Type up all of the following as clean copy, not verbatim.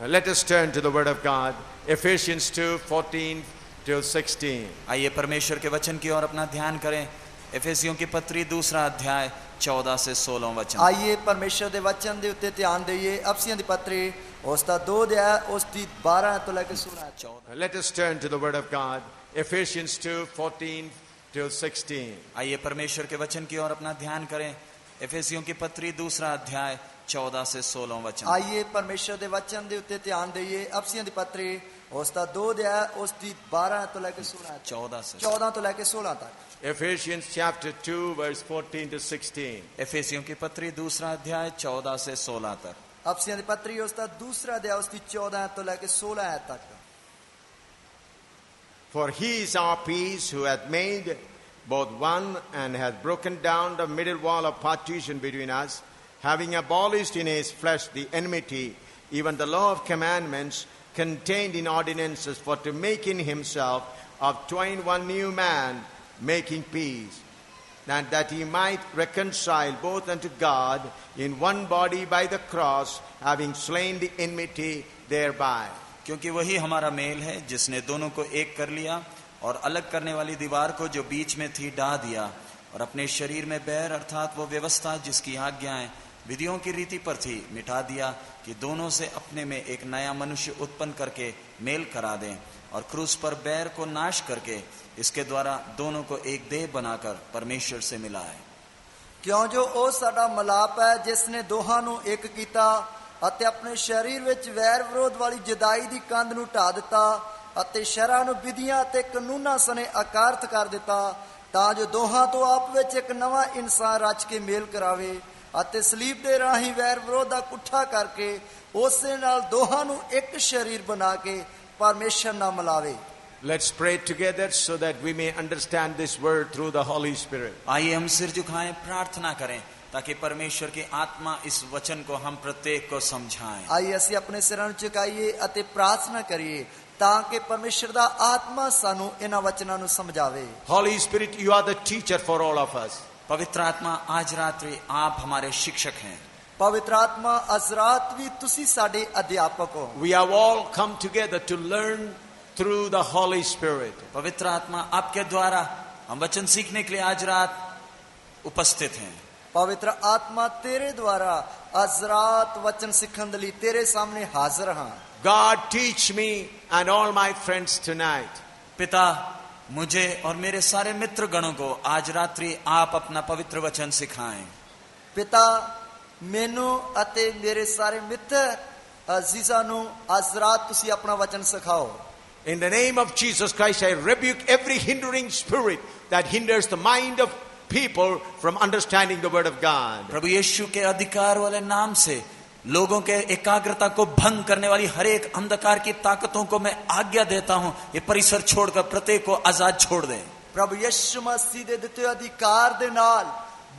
Let us turn to the Word of God, Ephesians 2:14 to 16. आइए परमेश्वर के वचन की ओर अपना ध्यान करें। एफेसियों की पत्री 2 अध्याय 14 से 16 वचन। आइए परमेश्वर ਦੇ वचन ਦੇ ਉੱਤੇ ਧਿਆਨ ਦੇਈਏ। ਅਫਸੀਆਂ ਦੀ ਪੱਤਰੀ ਉਸ ਦਾ 2 ਅਧਿਆਇ ਉਸ ਦੀ 12 ਤੋਂ ਲੈ ਕੇ 16। Let us turn to the Word of God, Ephesians 2:14 to 16. आइए परमेश्वर के वचन की ओर अपना ध्यान करें। एफेसियों की पत्री 2 अध्याय 14 से 16 वचन। आइए परमेश्वर ਦੇ वचन ਦੇ ਉੱਤੇ ਧਿਆਨ ਦੇਈਏ। ਅਫਸੀਆਂ ਦੀ ਪੱਤਰੀ ਉਸ ਦਾ 2 ਅਧਿਆਇ ਉਸ ਦੀ 12 ਤੋਂ ਲੈ ਕੇ 16। 14 ਤੋਂ ਲੈ ਕੇ 16 ਤੱਕ। Ephesians chapter 2 verse 14 to 16. एफेसियों की पत्री 2 अध्याय 14 से 16 तक। ਅਫਸੀਆਂ ਦੀ ਪੱਤਰੀ ਉਸ ਦਾ 2 ਅਧਿਆਇ ਉਸ ਦੀ 14 ਤੋਂ ਲੈ ਕੇ 16 ਤੱਕ। For he is our peace, who hath made both one and hath broken down the middle wall of partition between us, having abolished in his flesh the enmity, even the law of commandments contained in ordinances, for to make in himself of twain one new man, making peace, and that he might reconcile both unto God in one body by the cross, having slain the enmity thereby. क्योंकि वही हमारा mail है, जिसने दोनों को एक कर लिया और अलग करने वाली दीवार को जो बीच में थी ढा दिया, और अपने शरीर में बैर अर्थात वो व्यवस्था जिसकी आज्ञाएं विधियों की रीति पर थी मिटा दिया, कि दोनों से अपने में एक नया मनुष्य उत्पन्न करके मेल करा दें, और क्रूस पर बैर को नाश करके इसके द्वारा दोनों को एक देह बनाकर परमेश्वर से मिलाए। क्यों जो ओ साडा मलाप है, जिसने दोहां नू एक कीता ਅਤੇ ਆਪਣੇ ਸਰੀਰ ਵਿੱਚ ਵੈਰ ਵਿਰੋਧ ਵਾਲੀ ਜਦਾਈ ਦੀ ਕੰਧ ਨੂੰ ਢਾ ਦਿੱਤਾ, ਅਤੇ ਸ਼ਰ੍ਹਾਂ ਨੂੰ ਵਿਧੀਆਂ ਅਤੇ ਕਾਨੂੰਨਾਂ ਸਣੇ ਅਕਾਰਥ ਕਰ ਦਿੱਤਾ, ਤਾਂ ਜੋ ਦੋਹਾਂ ਤੋਂ ਆਪ ਵਿੱਚ ਇੱਕ ਨਵਾਂ ਇਨਸਾਨ ਰਚ ਕੇ ਮੇਲ ਕਰਾਵੇ, ਅਤੇ ਸਲੀਬ ਦੇ ਰਾਹੀਂ ਵੈਰ ਵਿਰੋਧ ਦਾ ਇਕੱਠਾ ਕਰਕੇ ਉਸੇ ਨਾਲ ਦੋਹਾਂ ਨੂੰ ਇੱਕ ਸਰੀਰ ਬਣਾ ਕੇ ਪਰਮੇਸ਼ਰ ਨਾਲ ਮਿਲਾਵੇ। Let's pray together so that we may understand this word through the Holy Spirit. आइए हम सिर झुकाएं, प्रार्थना करें ताकि परमेश्वर की आत्मा इस वचन को हम प्रत्येक को समझाएं। आइए ਅਸੀਂ ਆਪਣੇ ਸਿਰਾਂ ਨੂੰ ਝੁਕਾਈਏ ਅਤੇ ਪ੍ਰਾਰਥਨਾ ਕਰੀਏ ਤਾਂ ਕਿ ਪਰਮੇਸ਼ਰ ਦਾ ਆਤਮਾ ਸਾਨੂੰ ਇਹਨਾਂ ਵਚਨਾਂ ਨੂੰ ਸਮਝਾਵੇ। Holy Spirit, you are the teacher for all of us. पवित्र आत्मा, आज रात्रि आप हमारे शिक्षक हैं। पवित्र आत्मा, आज रात भी तुसी साडे अध्यापक हो। We have all come together to learn through the Holy Spirit. पवित्र आत्मा आपके द्वारा हम वचन सीखने के लिए आज रात उपस्थित हैं। पवित्र आत्मा तेरे द्वारा आज रात वचन सीखने के लिए तेरे सामने हाजिर हां। God, teach me and all my friends tonight. पिता, मुझे और मेरे सारे मित्र गणों को आज रात्रि आप अपना पवित्र वचन सिखाएं। पिता, मैनू अते मेरे सारे मित्र अजीज़ां नू आज रात तुसी अपना वचन सिखाओ। In the name of Jesus Christ, I rebuke every hindering spirit that hinders the mind of people from understanding the word of God. प्रभु यीशु के अधिकार वाले नाम से लोगों के एकाग्रता को भंग करने वाली हर एक अंधकार की ताकतों को मैं आज्ञा देता हूं, ये परिसर छोड़कर प्रत्येक को आजाद छोड़ दें। प्रभु यीशु मसीह दे दिते अधिकार दे नाल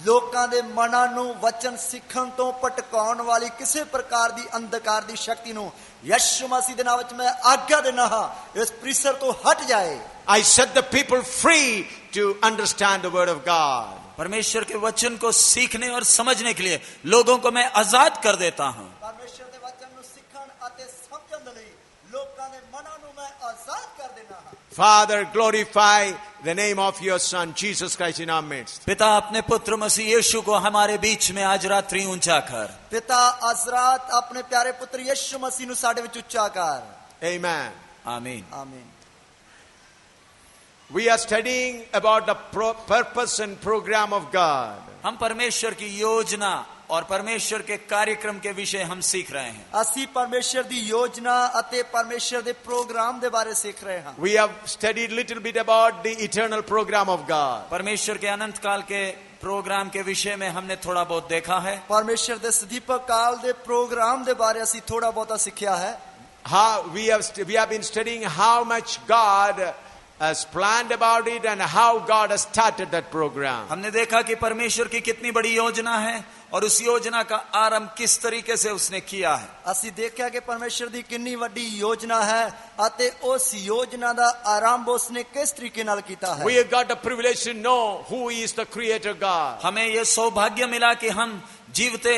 लोकां दे मनां नू वचन सिखण तो भटकाउण वाली किसी प्रकार दी अंधकार दी शक्ति नू यीशु मसीह दे नाम विच मैं आज्ञा देना हां, इस परिसर तो हट जाए। I set the people free to understand the word of God. परमेश्वर के वचन को सीखने और समझने के लिए लोगों को मैं आजाद कर देता हूं। परमेश्वर के वचन को सीखण अते समझण दे लई लोकां दे मनां नू मैं आजाद कर देना हां। Father, glorify the name of your Son, Jesus Christ, in our midst. पिता, अपने पुत्र मसीह यीशु को हमारे बीच में आज रात्रि ऊंचा कर। पिता, आज रात अपने प्यारे पुत्र यीशु मसीह नू साडे विच ऊंचा कर। Amen. आमीन। आमीन। We are studying about the purpose and program of God. हम परमेश्वर की योजना और परमेश्वर के कार्यक्रम के विषय हम सीख रहे हैं। असी परमेश्वर दी योजना अते परमेश्वर दे प्रोग्राम दे बारे सीख रहे हैं। We have studied little bit about the eternal program of God. परमेश्वर के अनंत काल के प्रोग्राम के विषय में हमने थोड़ा बहुत देखा है। परमेश्वर दे सदीपक काल दे प्रोग्राम दे बारे असी थोड़ा बहुत सीखा है। How we have been studying how much God has planned about it and how God has started that program. हमने देखा कि परमेश्वर की कितनी बड़ी योजना है और उस योजना का आरंभ किस तरीके से उसने किया है। असी देखा कि परमेश्वर दी कितनी बड़ी योजना है अते उस योजना दा आरंभ उसने किस तरीके नाल कीता है। We have got the privilege to know who is the creator God. हमें यह सौभाग्य मिला कि हम जीवते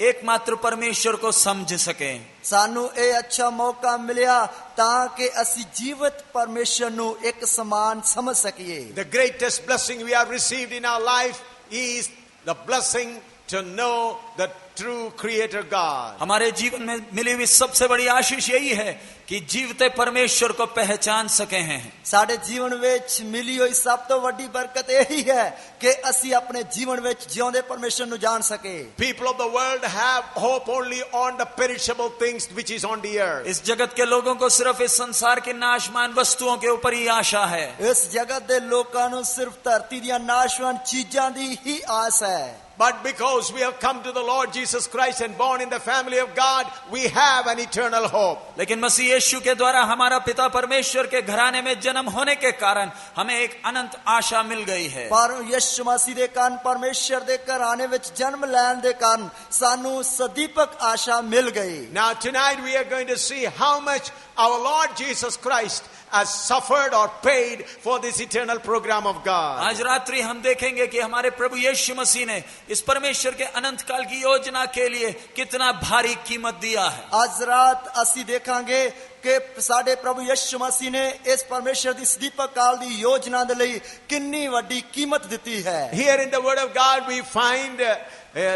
एकमात्र परमेश्वर को समझ सकें। ਸਾਨੂੰ ਇਹ ਅੱਛਾ ਮੌਕਾ ਮਿਲਿਆ ਤਾਂ ਕਿ ਅਸੀਂ ਜੀਵਤ ਪਰਮੇਸ਼ਰ ਨੂੰ ਇੱਕ ਸਮਾਨ ਸਮਝ ਸਕੀਏ। The greatest blessing we have received in our life is the blessing to know the true creator God. हमारे जीवन में मिली हुई सबसे बड़ी आशीष यही है कि जीवते परमेश्वर को पहचान सके हैं। ਸਾਡੇ ਜੀਵਨ ਵਿੱਚ ਮਿਲੀ ਹੋਈ ਸਭ ਤੋਂ ਵੱਡੀ ਬਰਕਤ ਇਹੀ ਹੈ ਕਿ ਅਸੀਂ ਆਪਣੇ ਜੀਵਨ ਵਿੱਚ ਜਿਉਂਦੇ ਪਰਮੇਸ਼ਰ ਨੂੰ ਜਾਣ ਸਕੇ। People of the world have hope only on the perishable things which is on the earth. इस जगत के लोगों को सिर्फ इस संसार की नाशवान वस्तुओं के ऊपर ही आशा है। ਇਸ ਜਗਤ ਦੇ ਲੋਕਾਂ ਨੂੰ ਸਿਰਫ ਧਰਤੀ ਦੀਆਂ ਨਾਸ਼ਵਾਨ ਚੀਜ਼ਾਂ ਦੀ ਹੀ ਆਸ ਹੈ। But because we have come to the Lord Jesus Christ and born in the family of God, we have an eternal hope. लेकिन मसीह यीशु के द्वारा हमारा पिता परमेश्वर के घराने में जन्म होने के कारण हमें एक अनंत आशा मिल गई है। ਪਰ ਯਿਸੂ ਮਸੀਹ ਦੇ ਕਾਰਨ ਪਰਮੇਸ਼ਰ ਦੇ ਘਰਾਣੇ ਵਿੱਚ ਜਨਮ ਲੈਣ ਦੇ ਕਾਰਨ ਸਾਨੂੰ ਸਦੀਪਕ ਆਸ਼ਾ ਮਿਲ ਗਈ। Now tonight we are going to see how much our Lord Jesus Christ has suffered or paid for this eternal program of God. आज रात्रि हम देखेंगे कि हमारे प्रभु यीशु मसीह ने इस परमेश्वर के अनंत काल की योजना के लिए कितना भारी कीमत दिया है। ਅੱਜ ਰਾਤ ਅਸੀਂ ਦੇਖਾਂਗੇ ਕਿ ਸਾਡੇ ਪ੍ਰਭੂ ਯਿਸੂ ਮਸੀਹ ਨੇ ਇਸ ਪਰਮੇਸ਼ਰ ਦੀ ਸਦੀਪਕ ਕਾਲ ਦੀ ਯੋਜਨਾ ਦੇ ਲਈ ਕਿੰਨੀ ਵੱਡੀ ਕੀਮਤ ਦਿੱਤੀ ਹੈ। Here in the word of God we find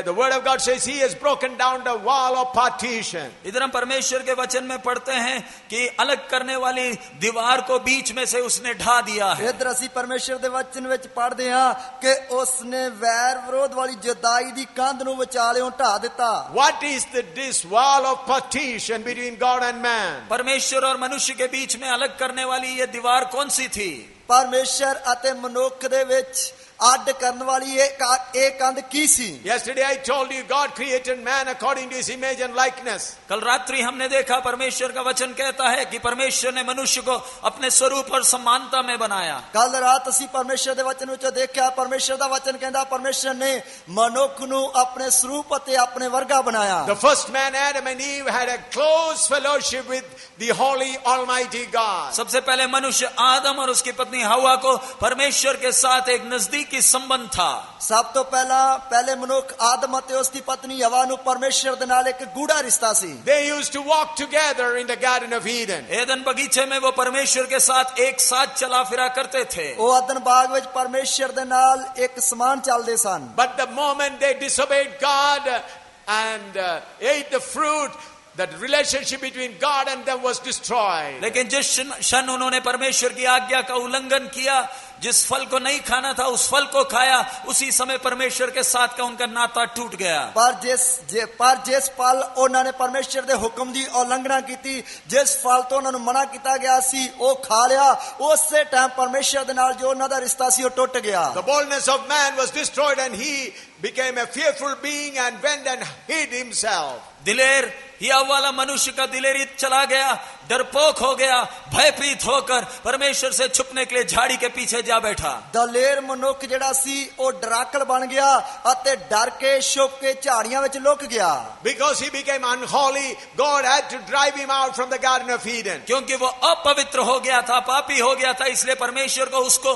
the word of God says he has broken down the wall of partition. इधर हम परमेश्वर के वचन में पढ़ते हैं कि अलग करने वाली दीवार को बीच में से उसने ढा दिया है। ਇਧਰ ਅਸੀਂ ਪਰਮੇਸ਼ਰ ਦੇ ਵਚਨ ਵਿੱਚ ਪੜ੍ਹਦੇ ਹਾਂ ਕਿ ਉਸਨੇ ਵੈਰ ਵਿਰੋਧ ਵਾਲੀ ਜੁਦਾਈ ਦੀ ਕੰਧ ਨੂੰ ਵਿਚਾਲਿਓਂ ਢਾ ਦਿੱਤਾ। What is this wall of partition between God and man? परमेश्वर और मनुष्य के बीच में अलग करने वाली ये दीवार कौन सी थी? ਪਰਮੇਸ਼ਰ ਅਤੇ ਮਨੁੱਖ ਦੇ ਵਿੱਚ ਅੱਡ ਕਰਨ ਵਾਲੀ ਇਹ ਕੰਧ ਕੀ ਸੀ? Yesterday I told you God created man according to his image and likeness. कल रात्रि हमने देखा परमेश्वर का वचन कहता है कि परमेश्वर ने मनुष्य को अपने स्वरूप और समानता में बनाया। ਕੱਲ ਰਾਤ ਅਸੀਂ ਪਰਮੇਸ਼ਰ ਦੇ ਵਚਨ ਵਿੱਚ ਦੇਖਿਆ ਪਰਮੇਸ਼ਰ ਦਾ ਵਚਨ ਕਹਿੰਦਾ ਪਰਮੇਸ਼ਰ ਨੇ ਮਨੁੱਖ ਨੂੰ ਆਪਣੇ ਸਰੂਪ ਅਤੇ ਆਪਣੇ ਵਰਗਾ ਬਣਾਇਆ। The first man Adam and Eve had a close fellowship with the holy almighty God. सबसे पहले मनुष्य आदम और उसकी पत्नी हवा को परमेश्वर के साथ एक नजदीकी संबंध था। ਸਭ ਤੋਂ ਪਹਿਲੇ ਮਨੁੱਖ ਆਦਮ ਅਤੇ ਉਸ ਦੀ ਪਤਨੀ ਹਵਾ ਨੂੰ ਪਰਮੇਸ਼ਰ ਦੇ ਨਾਲ ਇੱਕ ਗੂੜਾ ਰਿਸ਼ਤਾ ਸੀ। They used to walk together in the Garden of Eden. Edan बगीचे में वो परमेश्वर के साथ एक साथ चला फिरा करते थे। ਉਹ ਅਦਨ ਬਾਗ ਵਿੱਚ ਪਰਮੇਸ਼ਰ ਦੇ ਨਾਲ ਇੱਕ ਸਮਾਨ ਚੱਲਦੇ ਸਨ। But the moment they disobeyed God and ate the fruit, that relationship between God and them was destroyed. लेकिन जिस क्षण उन्होंने परमेश्वर की आज्ञा का उल्लंघन किया, जिस फल को नहीं खाना था उस फल को खाया, उसी समय परमेश्वर के साथ का उनका नाता टूट गया। पर जिस फल उन्होंने परमेश्वर के हुक्म की उल्लंघना की, जिस फल तो उन्होंने मना किया गया सी वो खा लिया, उसे टाइम परमेश्वर के नाल जो उन्होंने रिश्ता सी वो टूट गया। The boldness of man was destroyed and he became a fearful being and went and hid himself. दिलेर हिया वाला मनुष्य का दिलेरी चला गया, डरपोक हो गया, भयभीत होकर परमेश्वर से छुपने के लिए झाड़ी के पीछे जा बैठा। दलेर मनुख जेड़ा सी वो डराकल बन गया अते डर के छुप के झाड़ियां विच लुक गया। Because he became unholy, God had to drive him out from the Garden of Eden. क्योंकि वो अपवित्र हो गया था, पापी हो गया था, इसलिए परमेश्वर को उसको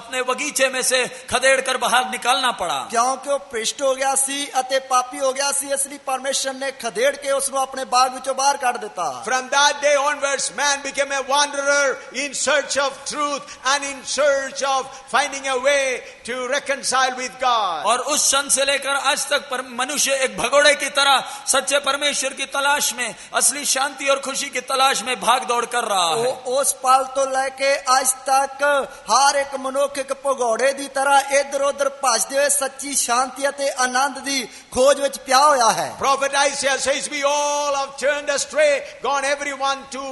अपने बगीचे में से खदेड़ कर बाहर निकालना पड़ा। क्योंकि वो भ्रष्ट हो गया सी अते पापी हो गया सी, इसलिए परमेश्वर ने खदेड़ के उसको अपने बाग विचों बाहर काट दिता। From that day onwards, man became a wanderer in search of truth and in search of finding a way to reconcile with God. और उस क्षण से लेकर आज तक मनुष्य एक भगोड़े की तरह सच्चे परमेश्वर की तलाश में, असली शांति और खुशी की तलाश में भाग दौड़ कर रहा है। उस पल तो लेके आज तक हर एक मनुष्य एक भगोड़े की तरह इधर उधर भजदे हुए सच्ची शांति ते आनंद की खोज विच पिया होया है। Prophet Isaiah says, we all have turned astray, gone everyone to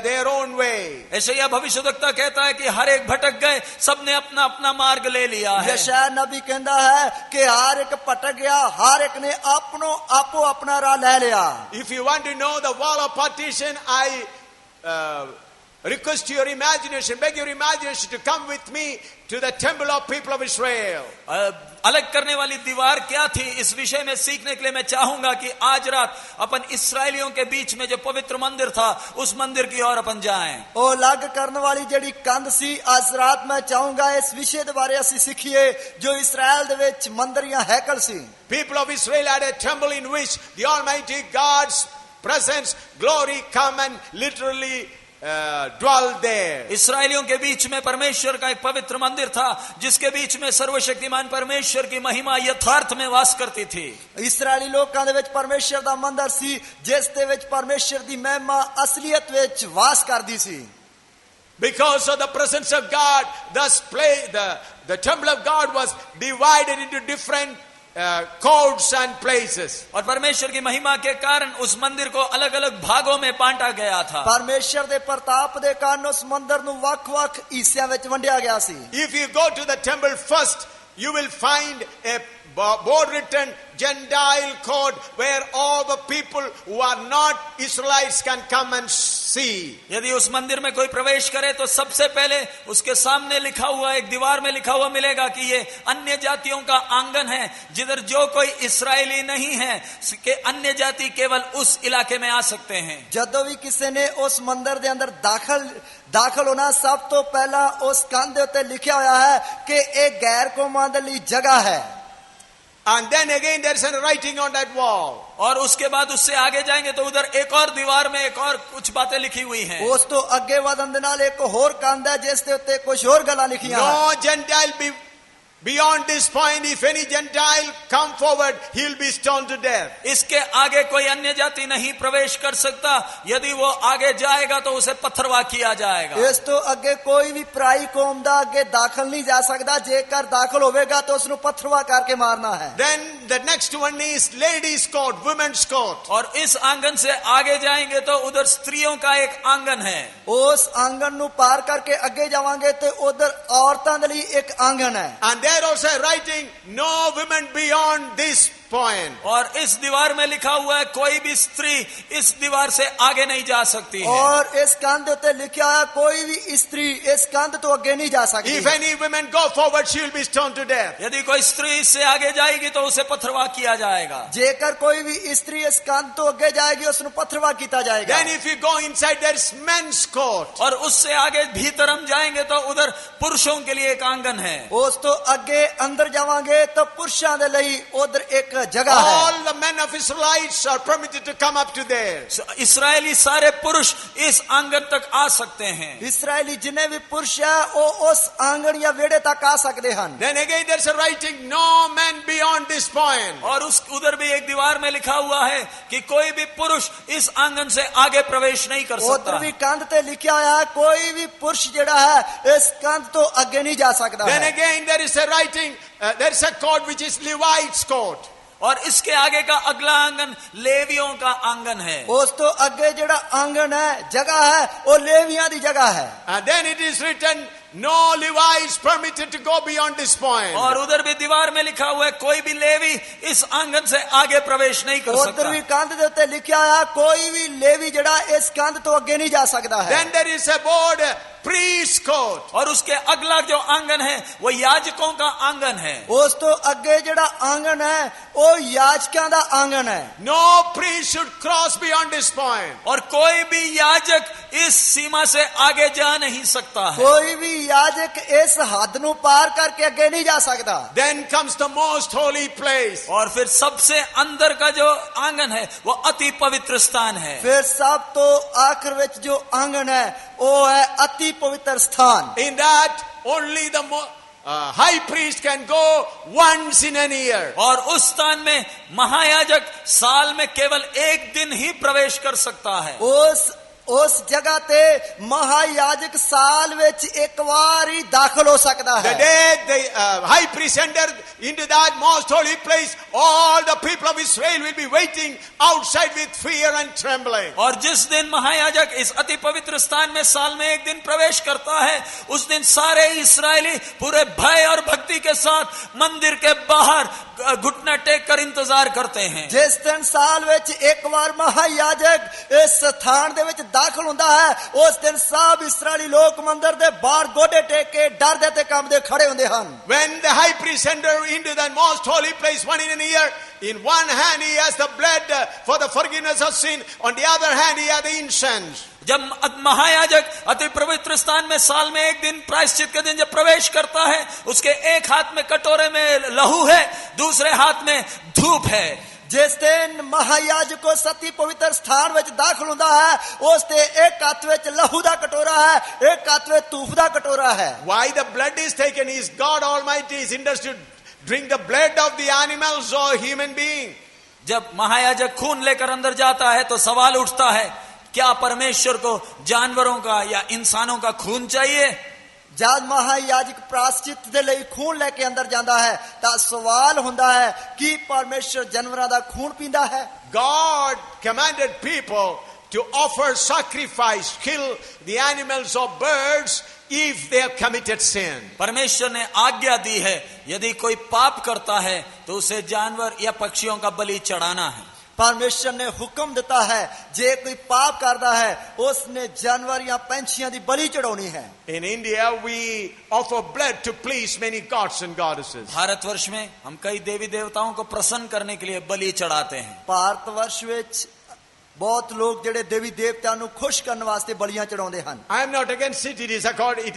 their own way. यशायाह भविष्यद्वक्ता कहता है कि हर एक भटक गए, सबने अपना अपना मार्ग ले लिया है। यशायाह नबी कहता है कि हर एक भटक गया, हर एक ने आपो अपना राह ले लिया। If you want to know the wall of partition, I request your imagination, beg your imagination to come with me to the temple of people of Israel. अलग करने वाली दीवार क्या थी, इस विषय में सीखने के लिए मैं चाहूंगा कि आज रात अपन इसराइलियों के बीच में जो पवित्र मंदिर था उस मंदिर की ओर अपन जाएं। ਉਹ ਅਲੱਗ ਕਰਨ ਵਾਲੀ ਜਿਹੜੀ ਕੰਧ ਸੀ, ਅੱਜ ਰਾਤ ਮੈਂ ਚਾਹੂੰਗਾ ਇਸ ਵਿਸ਼ੇ ਦੇ ਬਾਰੇ ਅਸੀਂ ਸਿੱਖੀਏ ਜੋ ਇਸਰਾਇਲ ਦੇ ਵਿੱਚ ਮੰਦਿਰ ਜਾਂ ਹੈਕਲ ਸੀ। People of Israel had a temple in which the Almighty God's presence, glory come and literally dwell there. इसराइलियों के बीच में परमेश्वर का एक पवित्र मंदिर था जिसके बीच में सर्वशक्तिमान परमेश्वर की महिमा यथार्थ में वास करती थी। ਇਸਰਾਇਲੀ ਲੋਕਾਂ ਦੇ ਵਿੱਚ ਪਰਮੇਸ਼ਰ ਦਾ ਮੰਦਿਰ ਸੀ ਜਿਸ ਦੇ ਵਿੱਚ ਪਰਮੇਸ਼ਰ ਦੀ ਮਹਿਮਾ ਅਸਲੀਅਤ ਵਿੱਚ ਵਾਸ ਕਰਦੀ ਸੀ। Because of the presence of God, the temple of God was divided into different courts and places. और परमेश्वर की महिमा के कारण उस मंदिर को अलग अलग भागों में बांटा गया था। ਪਰਮੇਸ਼ਰ ਦੇ ਪ੍ਰਤਾਪ ਦੇ ਕਾਰਨ ਉਸ ਮੰਦਿਰ ਨੂੰ ਵੱਖ-ਵੱਖ ਹਿੱਸਿਆਂ ਵਿੱਚ ਵੰਡਿਆ ਗਿਆ ਸੀ। If you go to the temple first, you will find a board written Gentile court where all the people who are not Israelites can come and see. यदि उस मंदिर में कोई प्रवेश करे तो सबसे पहले उसके सामने लिखा हुआ, एक दीवार में लिखा हुआ मिलेगा कि ये अन्य जातियों का आंगन है, जिधर जो कोई इस्राएली नहीं है कि अन्य जाति केवल उस इलाके में आ सकते हैं। ਜਦੋਂ ਵੀ ਕਿਸੇ ਨੇ ਉਸ ਮੰਦਿਰ ਦੇ ਅੰਦਰ ਦਾਖਲ ਹੋਣਾ, ਸਭ ਤੋਂ ਪਹਿਲਾਂ ਉਸ ਕੰਧ ਦੇ ਉੱਤੇ ਲਿਖਿਆ ਹੋਇਆ ਹੈ ਕਿ ਇਹ ਗੈਰ ਕੌਮਾਂ ਦੇ ਲਈ ਜਗ੍ਹਾ ਹੈ। And then again there is a writing on that wall. और उसके बाद उससे आगे जाएंगे तो उधर एक और दीवार में एक और कुछ बातें लिखी हुई हैं। ਉਸ ਤੋਂ ਅੱਗੇ ਵਧਣ ਦੇ ਨਾਲ ਇੱਕ ਹੋਰ ਕੰਧ ਹੈ ਜਿਸ ਦੇ ਉੱਤੇ ਕੁਝ ਹੋਰ ਗੱਲਾਂ ਲਿਖੀਆਂ ਹਨ। No Gentile beyond this point, if any Gentile come forward, he will be stoned to death. इसके आगे कोई अन्य जाति नहीं प्रवेश कर सकता, यदि वो आगे जाएगा तो उसे पत्थरवाह किया जाएगा। ਇਸ ਤੋਂ ਅੱਗੇ ਕੋਈ ਵੀ ਪਰਾਈ ਕੌਮ ਦਾ ਅੱਗੇ ਦਾਖਲ ਨਹੀਂ ਜਾ ਸਕਦਾ, ਜੇਕਰ ਦਾਖਲ ਹੋਵੇਗਾ ਤਾਂ ਉਸ ਨੂੰ ਪੱਥਰਵਾਹ ਕਰਕੇ ਮਾਰਨਾ ਹੈ। Then the next one is ladies court, women's court. और इस आंगन से आगे जाएंगे तो उधर स्त्रियों का एक आंगन है। ਉਸ आंगन ਨੂੰ ਪਾਰ ਕਰਕੇ ਅੱਗੇ ਜਾਵਾਂਗੇ ਤੇ ਉਧਰ ਔਰਤਾਂ ਦੇ ਲਈ ਇੱਕ ਆਂਗਨ ਹੈ। And there also writing, no women beyond this point. और इस दीवार में लिखा हुआ है कोई भी स्त्री इस दीवार से आगे नहीं जा सकती है। और इस कंध ਦੇ ਉੱਤੇ ਲਿਖਿਆ ਹੈ ਕੋਈ ਵੀ स्त्री इस कंध ਤੋਂ ਅੱਗੇ नहीं जा सकती। If any women go forward, she will be stoned to death. यदि कोई स्त्री इससे आगे जाएगी तो उसे पत्थरवाह किया जाएगा। ਜੇਕਰ ਕੋਈ ਵੀ स्त्री इस कंध ਤੋਂ ਅੱਗੇ जाएगी ਉਸ ਨੂੰ पत्थरवाह ਕੀਤਾ जाएगा। Then if you go inside, there is men's court. और उससे आगे भीतर हम जाएंगे तो उधर पुरुषों के लिए एक आंगन है। ਉਸ ਤੋਂ ਅੱਗੇ ਅੰਦਰ ਜਾਵਾਂਗੇ ਤਾਂ ਪੁਰਸ਼ਾਂ ਦੇ ਲਈ ਉਧਰ ਇੱਕ जगह है। All the men of Israelites are permitted to come up to there. Israeli सारे पुरुष इस आंगन तक आ सकते हैं। इस्राएली जिन्हें भी पुरुष है वो उस आंगन या वेड़े तक आ सकते हैं। Then again there's a writing, no man beyond this point. और उस उधर भी एक दीवार में लिखा हुआ है कि कोई भी पुरुष इस आंगन से आगे प्रवेश नहीं कर सकता। उधर भी कंध पे लिखा है कोई भी पुरुष जेड़ा है इस कंध तो आगे नहीं जा सकता। Then again there is a writing, there is a court which is Levites court. और इसके आगे का अगला आंगन लेवियों का आंगन है। उस तो आगे जेड़ा आंगन है जगह है वो लेवियां दी जगह है। And then it is written, no Levites permitted to go beyond this point. और उधर भी दीवार में लिखा हुआ है कोई भी लेवी इस आंगन से आगे प्रवेश नहीं कर सकता। उधर भी कंध दे उत्ते लिखा है कोई भी लेवी जेड़ा इस कंध तो आगे नहीं जा सकता है। Then there is a board, priest court. और उसके अगला जो आंगन है वो याजकों का आंगन है। उस तो आगे जेड़ा आंगन है वो याजकों दा आंगन है। No priest should cross beyond this point. और कोई भी याजक इस सीमा से आगे जा नहीं सकता है। कोई भी याजक इस हद नु पार करके आगे नहीं जा सकता। Then comes the most holy place. और फिर सबसे अंदर का जो आंगन है वो अति पवित्र स्थान है। फिर सब तो आखिर विच जो आंगन है वो है अति पवित्र स्थान। In that only the high priest can go once in a year. और उस स्थान में महायाजक साल में केवल एक दिन ही प्रवेश कर सकता है। उस जगह ते महायाजक साल विच एक बार ही दाखिल हो सकता है। The day the high priest entered into that most holy place, all the people of Israel will be waiting outside with fear and trembling. और जिस दिन महायाजक इस अति पवित्र स्थान में साल में एक दिन प्रवेश करता है उस दिन सारे इस्राएली पूरे भय और भक्ति के साथ मंदिर के बाहर घुटना टेक कर इंतजार करते हैं। जिस दिन साल विच एक बार महायाजक इस स्थान दे विच दाखल ਹੁੰਦਾ ਹੈ, ਉਸ ਦਿਨ ਸਭ ਇਸਰਾਇਲੀ ਲੋਕ ਮੰਦਰ ਦੇ ਬਾਹਰ ਗੋਡੇ ਟੇਕ ਕੇ ਡਰਦੇ ਤੇ ਕੰਬਦੇ ਖੜੇ ਹੁੰਦੇ ਹਨ। When the high priest entered into the most holy place one in a year, in one hand he has the blood for the forgiveness of sin, on the other hand he has the incense. जब महायाजक अति पवित्र स्थान में साल में एक दिन प्रायश्चित के दिन जब प्रवेश करता है, उसके एक हाथ में कटोरे में लहू है, दूसरे हाथ में धूप है। जिस दिन महायाजक को सती पवित्र स्थान ਵਿੱਚ ਦਾਖਲ ਹੁੰਦਾ ਹੈ, ਉਸ ਤੇ ਇੱਕ ਹੱਥ ਵਿੱਚ ਲਹੂ ਦਾ ਕਟੋਰਾ ਹੈ, ਇੱਕ ਹੱਥ ਵਿੱਚ ਧੂਪ ਦਾ ਕਟੋਰਾ ਹੈ। Why the blood is taken is God Almighty is interested to drink the blood of the animals or human being. जब महायाजक खून लेकर अंदर जाता है तो सवाल उठता है, क्या परमेश्वर को जानवरों का या इंसानों का खून चाहिए? जब महायाजक प्रायश्चित ਦੇ ਲਈ ਖੂਨ ਲੈ ਕੇ ਅੰਦਰ ਜਾਂਦਾ ਹੈ ਤਾਂ ਸਵਾਲ ਹੁੰਦਾ ਹੈ ਕਿ ਪਰਮੇਸ਼ਰ ਜਾਨਵਰਾਂ ਦਾ ਖੂਨ ਪੀਂਦਾ ਹੈ? God commanded people to offer sacrifice, kill the animals or birds if they have committed sin. परमेश्वर ने आज्ञा दी है, यदि कोई पाप करता है तो उसे जानवर या पक्षियों का बलि चढ़ाना है। परमेश्वर ने हुक्म दिता है, जे कोई पाप करता है उसने जानवर या पंछियों की बलि चढ़ानी है। In India we offer blood to please many gods and goddesses. Bharatvarsh में हम कई देवी देवताओं को प्रसन्न करने के लिए बलि चढ़ाते हैं। भारतवर्ष ਵਿੱਚ बहुत लोग ਜਿਹੜੇ देवी देवताओं ਨੂੰ खुश ਕਰਨ ਵਾਸਤੇ ਬਲੀਆਂ ਚੜਾਉਂਦੇ ਹਨ। I am not against it. It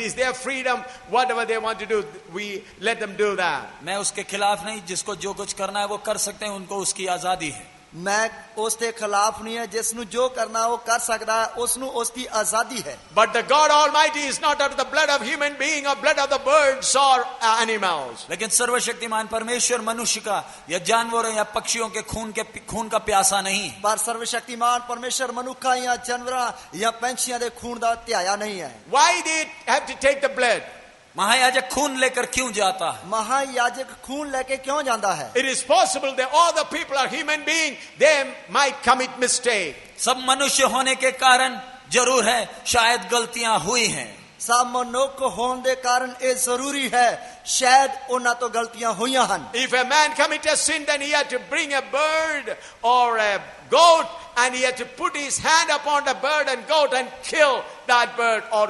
is their freedom. Whatever they want to do, we let them do that. मैं उसके खिलाफ नहीं, जिसको जो कुछ करना है वो कर सकते हैं, उनको उसकी आजादी है। मैं उसके खिलाफ नहीं है, जिसनु जो करना वो कर सकता है, उसनु उसकी आजादी है। But the God Almighty is not out of the blood of human being or blood of the birds or animals. लेकिन सर्वशक्तिमान परमेश्वर मनुष्य का या जानवरों या पक्षियों के खून का प्यासा नहीं। पर सर्वशक्तिमान परमेश्वर मनुखा या जानवर या पंछियों के खून का त्याया नहीं है। Why they have to take the blood? महायाजक खून लेकर क्यों जाता है? महायाजक खून लेके क्यों जाता है? It is possible that all the people are human beings. They might commit mistake. सब मनुष्य होने के कारण जरूर है शायद गलतियां हुई हैं। सब मनुष्य होने के कारण ये जरूरी है, शायद उन्हें तो गलतियां हुई हैं। If a man commit a sin, then he had to bring a bird or a goat, and he had to put his hand upon the bird and goat and kill that bird or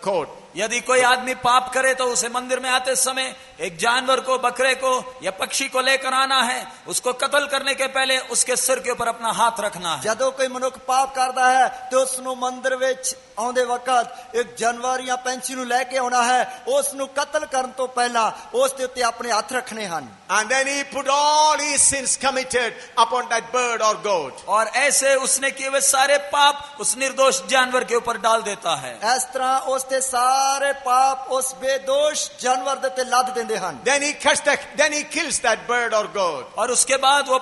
goat. यदि कोई आदमी पाप करे तो उसे मंदिर में आते समय एक जानवर को, बकरे को या पक्षी को लेकर आना है। उसको कत्ल करने के पहले उसके सिर के ऊपर अपना हाथ रखना है। जदों कोई मनुष्य पाप करता है तो उसनु मंदिर विच आउंदे वक्त एक जानवर या पंछी नु लेके आना है। उसनु कत्ल करन तो पहला उस दे उत्ते अपने हाथ रखने हन। And then he put all his sins committed upon that bird or goat. और ऐसे उसने किए हुए सारे पाप उस निर्दोष जानवर के ऊपर डाल देता है। इस तरह उसते सारे पाप उस बेदोष जानवर दे ते लाद देंदे हन। Then he kills that bird or goat. और उसके बाद वो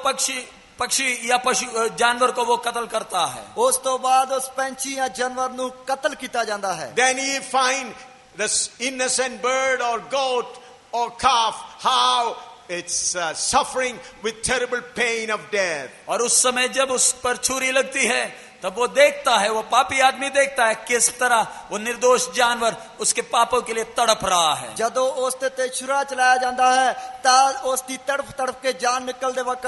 पक्षी या पशु जानवर को वो कत्ल करता है। उस तो बाद उस पंछी या जानवर नु कत्ल किया जाता है। Then he find this innocent bird or goat or calf how it's suffering with terrible pain of death. और उस समय जब उस पर छुरी लगती है तब वो देखता है, वो पापी आदमी देखता है किस तरह वो निर्दोष जानवर उसके पापों के लिए तड़प रहा है। जदों उस ते छुरा चलाया जाता है तां उसकी तड़प तड़प के जान निकलते वक्त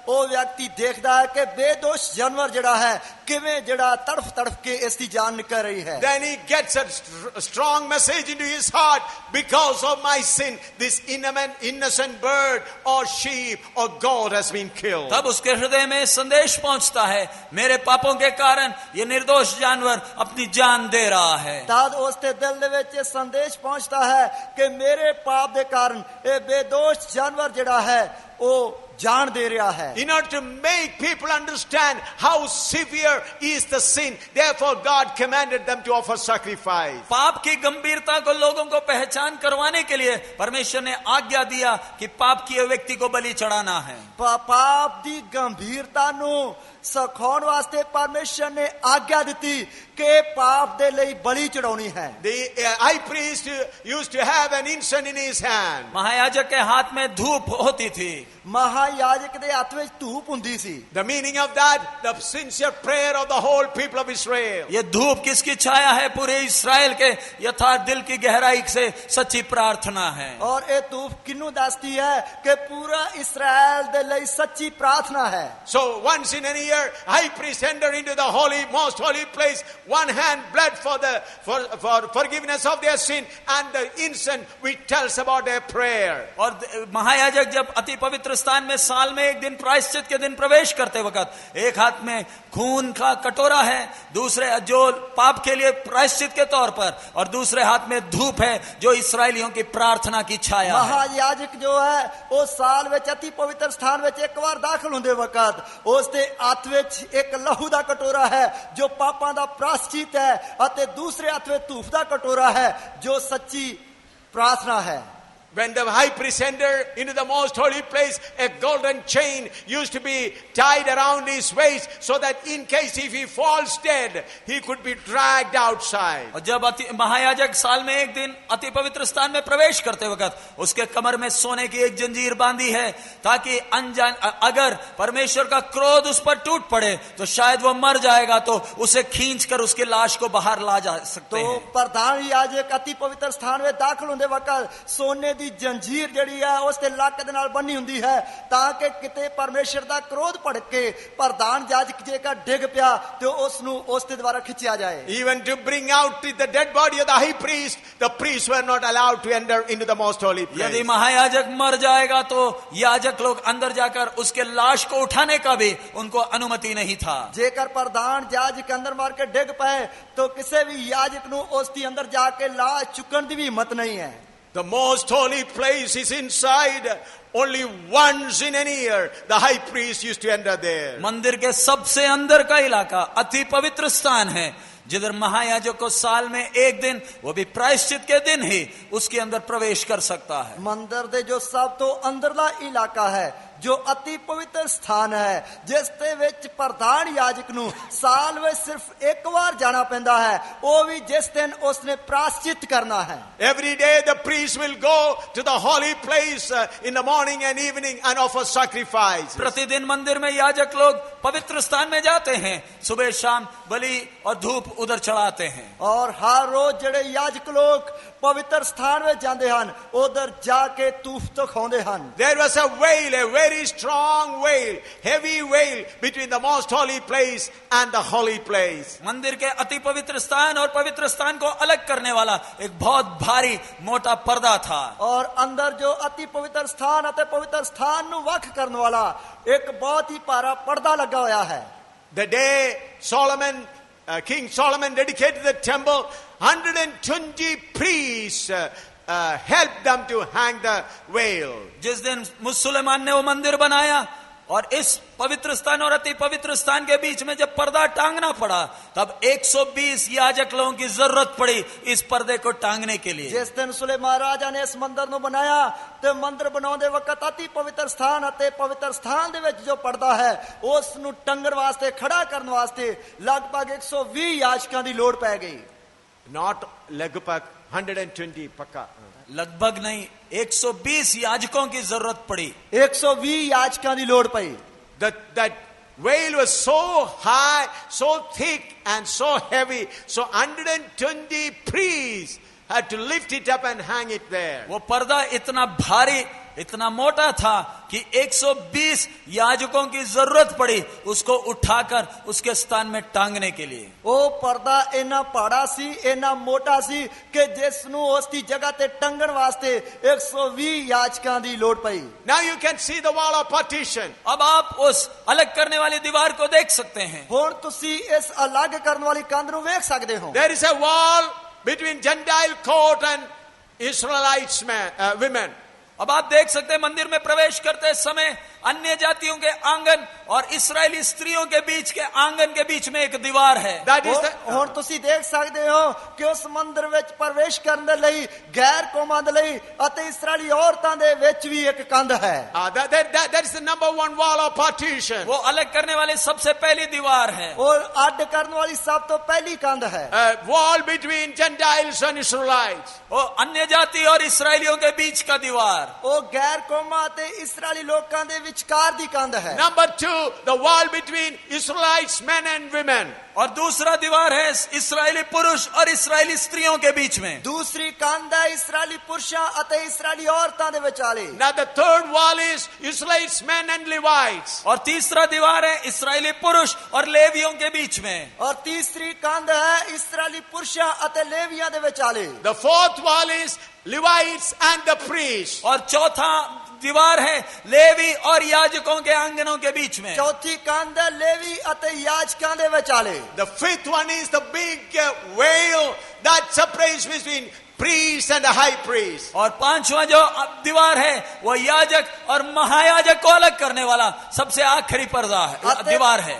वो व्यक्ति देखता है कि बेदोष जानवर जड़ा है किवें जड़ा तड़प तड़प के इसकी जान निकल रही है। Then he gets a strong message into his heart, because of my sin this innocent bird or sheep or goat has been killed. तब उसके हृदय में संदेश पहुंचता है, मेरे पापों के कारण ये निर्दोष जानवर अपनी जान दे रहा है। तब उसके दिल दे विच संदेश पहुंचता है कि मेरे पाप के कारण ये बेदोष जानवर जड़ा है वो जान दे रहा है। In order to make people understand how severe is the sin, therefore God commanded them to offer sacrifice. पाप की गंभीरता को लोगों को पहचान करवाने के लिए परमेश्वर ने आज्ञा दिया कि पाप किए व्यक्ति को बलि चढ़ाना है। पाप की गंभीरता नु सखाउण वास्ते परमेश्वर ने आज्ञा दी कि पाप दे लई बलि चढ़ानी है। The high priest used to have an incense in his hand. महायाजक के हाथ में धूप होती थी। थी। ਮਹਾਯਾਜਕ ਦੇ ਹੱਥ ਵਿੱਚ ਧੂਪ ਹੁੰਦੀ ਸੀ। The meaning of that, the sincere prayer of the whole people of Israel. ये धूप किसकी छाया है? पूरे इस्राएल के यथार्थ दिल की गहराई से सच्ची प्रार्थना है। और ਇਹ ਧੂਪ ਕਿਹਨੂੰ ਦੱਸਦੀ ਹੈ ਕਿ ਪੂਰਾ ਇਸਰਾਇਲ ਦੇ ਲਈ ਸੱਚੀ ਪ੍ਰਾਰਥਨਾ ਹੈ। So once in a year, high priest entered into the holy, most holy place. One hand bled for forgiveness of their sin, and the incense which tells about their prayer. और महायाजक जब अति पवित्र स्थान में साल में एक दिन प्रायश्चित के दिन प्रवेश करते वक्त एक हाथ में खून का कटोरा है, दूसरे जो पाप के लिए प्रायश्चित के तौर पर, और दूसरे हाथ में धूप है जो इस्राएलियों की प्रार्थना की छाया है। महायाजक जो है वो साल ਵਿੱਚ अति पवित्र स्थान ਵਿੱਚ ਇੱਕ ਵਾਰ ਦਾਖਲ ਹੁੰਦੇ ਵਕਤ ਉਸ ਦੇ ਹੱਥ ਵਿੱਚ ਇੱਕ ਲਹੂ ਦਾ ਕਟੋਰਾ ਹੈ ਜੋ ਪਾਪਾਂ ਦਾ ਪ੍ਰਾਸ਼ਚਿਤ ਹੈ, ਅਤੇ ਦੂਸਰੇ ਹੱਥ ਵਿੱਚ ਧੂਪ ਦਾ ਕਟੋਰਾ ਹੈ ਜੋ ਸੱਚੀ ਪ੍ਰਾਰਥਨਾ ਹੈ। When the high priest entered into the most holy place, a golden chain used to be tied around his waist so that in case if he falls dead, he could be dragged outside. और जब महायाजक साल में एक दिन अति पवित्र स्थान में प्रवेश करते वक्त उसके कमर में सोने की एक जंजीर बांधी है ताकि अनजान अगर परमेश्वर का क्रोध उस पर टूट पड़े तो शायद वो मर जाएगा, तो उसे खींचकर उसकी लाश को बाहर ला जा सकते हैं। तो प्रधान याजक अति पवित्र स्थान में दाखिल होने वक्त सोने जंजीर जड़ी है उसके लक दे नाल बनी हुंदी है ताकि किते परमेश्वर दा क्रोध भड़क के प्रधान याजक जेकर डिग पिया तो उसनु उसके द्वारा खिंचा जाए। Even to bring out the dead body of the high priest, the priests were not allowed to enter into the most holy place. यदि महायाजक मर जाएगा तो याजक लोग अंदर जाकर उसके लाश को उठाने का भी उनको अनुमति नहीं था। जेकर प्रधान याजक अंदर मार के डिग पाए तो किसी भी याजक नु उसके अंदर जाके लाश चुकन दी भी हिम्मत नहीं है। The most holy place is inside. Only once in a year, the high priest used to enter there. मंदिर के सबसे अंदर का इलाका अति पवित्र स्थान है जिधर महायाजक को साल में एक दिन, वो भी प्रायश्चित के दिन ही उसके अंदर प्रवेश कर सकता है। मंदिर दे जो सब तो अंदरला इलाका है जो अति पवित्र स्थान है जिस दे विच प्रधान याजक नू साल में सिर्फ एक बार जाना पैंदा है, वो भी जिस दिन उसने प्रायश्चित करना है। Every day the priest will go to the holy place in the morning and evening and offer sacrifice. प्रतिदिन मंदिर में याजक लोग पवित्र स्थान में जाते हैं, सुबह शाम बलि और धूप उधर चढ़ाते हैं। और हर रोज जड़े याजक लोग पवित्र स्थान में जाते हैं उधर जाके तूफ तो खाते हैं। There was a veil, a very strong veil, heavy veil between the most holy place and the holy place. मंदिर के अति पवित्र स्थान और पवित्र स्थान को अलग करने वाला एक बहुत भारी मोटा पर्दा था। और अंदर जो अति पवित्र स्थान अति पवित्र स्थान नु वख करने वाला एक बहुत ही भारा पर्दा लगा हुआ है। The day King Solomon dedicated the temple, 120 priests helped them to hang the veil. जिस दिन सुलेमान ने वो मंदिर बनाया और इस पवित्र स्थान और अति पवित्र स्थान के बीच में जब पर्दा टांगना पड़ा तब 120 याजक लोगों की जरूरत पड़ी इस पर्दे को टांगने के लिए। जिस दिन सुलेमान राजा ने इस मंदिर नु बनाया तो मंदिर बनाने वक्त अति पवित्र स्थान अति पवित्र स्थान दे विच जो पर्दा है उस नु टंगण वास्ते खड़ा करने वास्ते लगभग 120 याजकां दी लोड़ पै गई। Not लगभग 120 पक्का, लगभग नहीं 120 याजकों की जरूरत पड़ी। 120 याजकां दी लोड़ पई। That veil was so high, so thick and so heavy, so 120 priests had to lift it up and hang it there. वो पर्दा इतना भारी इतना मोटा था कि 120 याजकों की जरूरत पड़ी उसको उठाकर उसके स्थान में टांगने के लिए। वो पर्दा इना पड़ा सी इना मोटा सी कि जिसनु उसकी जगह ते टंगण वास्ते 120 याजकां दी लोड़ पई। Now you can see the wall of partition. अब आप उस अलग करने वाली दीवार को देख सकते हैं। हुण तुसी इस अलग करने वाली कंध नु देख सकते हो। There is a wall between Gentile court and Israelites women. अब आप देख सकते हैं मंदिर में प्रवेश करते समय अन्य जातियों के आंगन और इस्राएली स्त्रियों के बीच के आंगन के बीच में एक दीवार है। That is the, ਹੁਣ ਤੁਸੀਂ ਦੇਖ ਸਕਦੇ ਹੋ ਕਿ ਉਸ ਮੰਦਿਰ ਵਿੱਚ ਪ੍ਰਵੇਸ਼ ਕਰਨ ਦੇ ਲਈ ਗੈਰ ਕੌਮਾਂ ਦੇ ਲਈ ਅਤੇ ਇਸਰਾਏਲੀ ਔਰਤਾਂ ਦੇ ਵਿੱਚ ਵੀ ਇੱਕ ਕੰਧ ਹੈ। that is the number one wall of partition. वो अलग करने वाली सबसे पहली दीवार है। और ਅੱਡ ਕਰਨ ਵਾਲੀ ਸਭ ਤੋਂ ਪਹਿਲੀ ਕੰਧ ਹੈ। Wall between Gentiles and Israelites. वो अन्य जाति और इस्राएलियों के बीच का दीवार। ਉਹ ਗੈਰ ਕੌਮਾਂ ਅਤੇ ਇਸਰਾਏਲੀ ਲੋਕਾਂ ਦੇ ਵਿਚਕਾਰ ਦੀ ਕੰਧ ਹੈ। Number two, the wall between Israelites, men and women. और दूसरा दीवार है इस्राएली पुरुष और इस्राएली स्त्रियों के बीच में। ਦੂਸਰੀ ਕੰਧ ਹੈ ਇਸਰਾਏਲੀ ਪੁਰਸ਼ਾਂ ਅਤੇ ਇਸਰਾਏਲੀ ਔਰਤਾਂ ਦੇ ਵਿਚਾਲੇ। Now the third wall is Israelites, men and Levites. और तीसरा दीवार है इस्राएली पुरुष और लेवियों के बीच में। और तीसरी कंध है इस्राएली पुरुषां ਅਤੇ ਲੇਵੀਆਂ ਦੇ ਵਿਚਾਲੇ। The fourth wall is Levites and the priests. और चौथा दीवार है लेवी और याजकों के आंगनों के बीच में। चौथी कंध है लेवी ਅਤੇ याजकां ਦੇ ਵਿਚਾਲੇ। The fifth one is the big veil that separates between priest and the high priest. और पांचवा जो दीवार है वो याजक और महायाजक को अलग करने वाला सबसे आखिरी पर्दा है, दीवार है।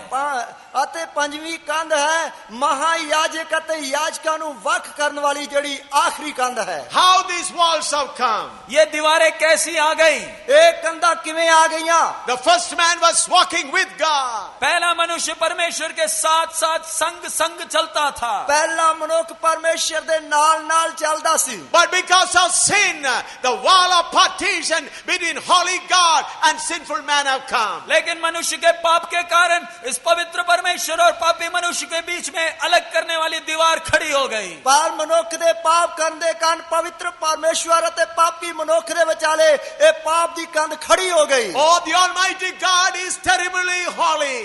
ਅਤੇ ਪੰਜਵੀਂ ਕੰਧ ਹੈ ਮਹਾਯਾਜਕ ਅਤੇ याजकां ਨੂੰ ਵੱਖ ਕਰਨ ਵਾਲੀ ਜਿਹੜੀ ਆਖਰੀ ਕੰਧ ਹੈ। How these walls have come? ये दीवारें कैसी आ गई? ਇਹ ਕੰਧਾਂ ਕਿਵੇਂ ਆ ਗਈਆਂ? The first man was walking with God. पहला मनुष्य परमेश्वर के साथ साथ संग संग चलता था। ਪਹਿਲਾ ਮਨੁੱਖ ਪਰਮੇਸ਼ਰ ਦੇ ਨਾਲ ਚੱਲਦਾ ਸੀ। But because of sin, the wall of partition between holy God and sinful man have come. लेकिन मनुष्य के पाप के कारण इस पवित्र परमेश्वर और पापी मनुष्य के बीच में अलग करने वाली दीवार खड़ी हो गई। पर मनुष्य ਦੇ ਪਾਪ ਕਰਨ ਦੇ ਕਾਰਨ ਪਵਿੱਤਰ ਪਰਮੇਸ਼ਵਰ ਅਤੇ ਪਾਪੀ ਮਨੁੱਖ ਦੇ ਵਿਚਾਲੇ ਇਹ ਪਾਪ ਦੀ ਕੰਧ ਖੜੀ ਹੋ ਗਈ। Oh, the Almighty God is terribly holy.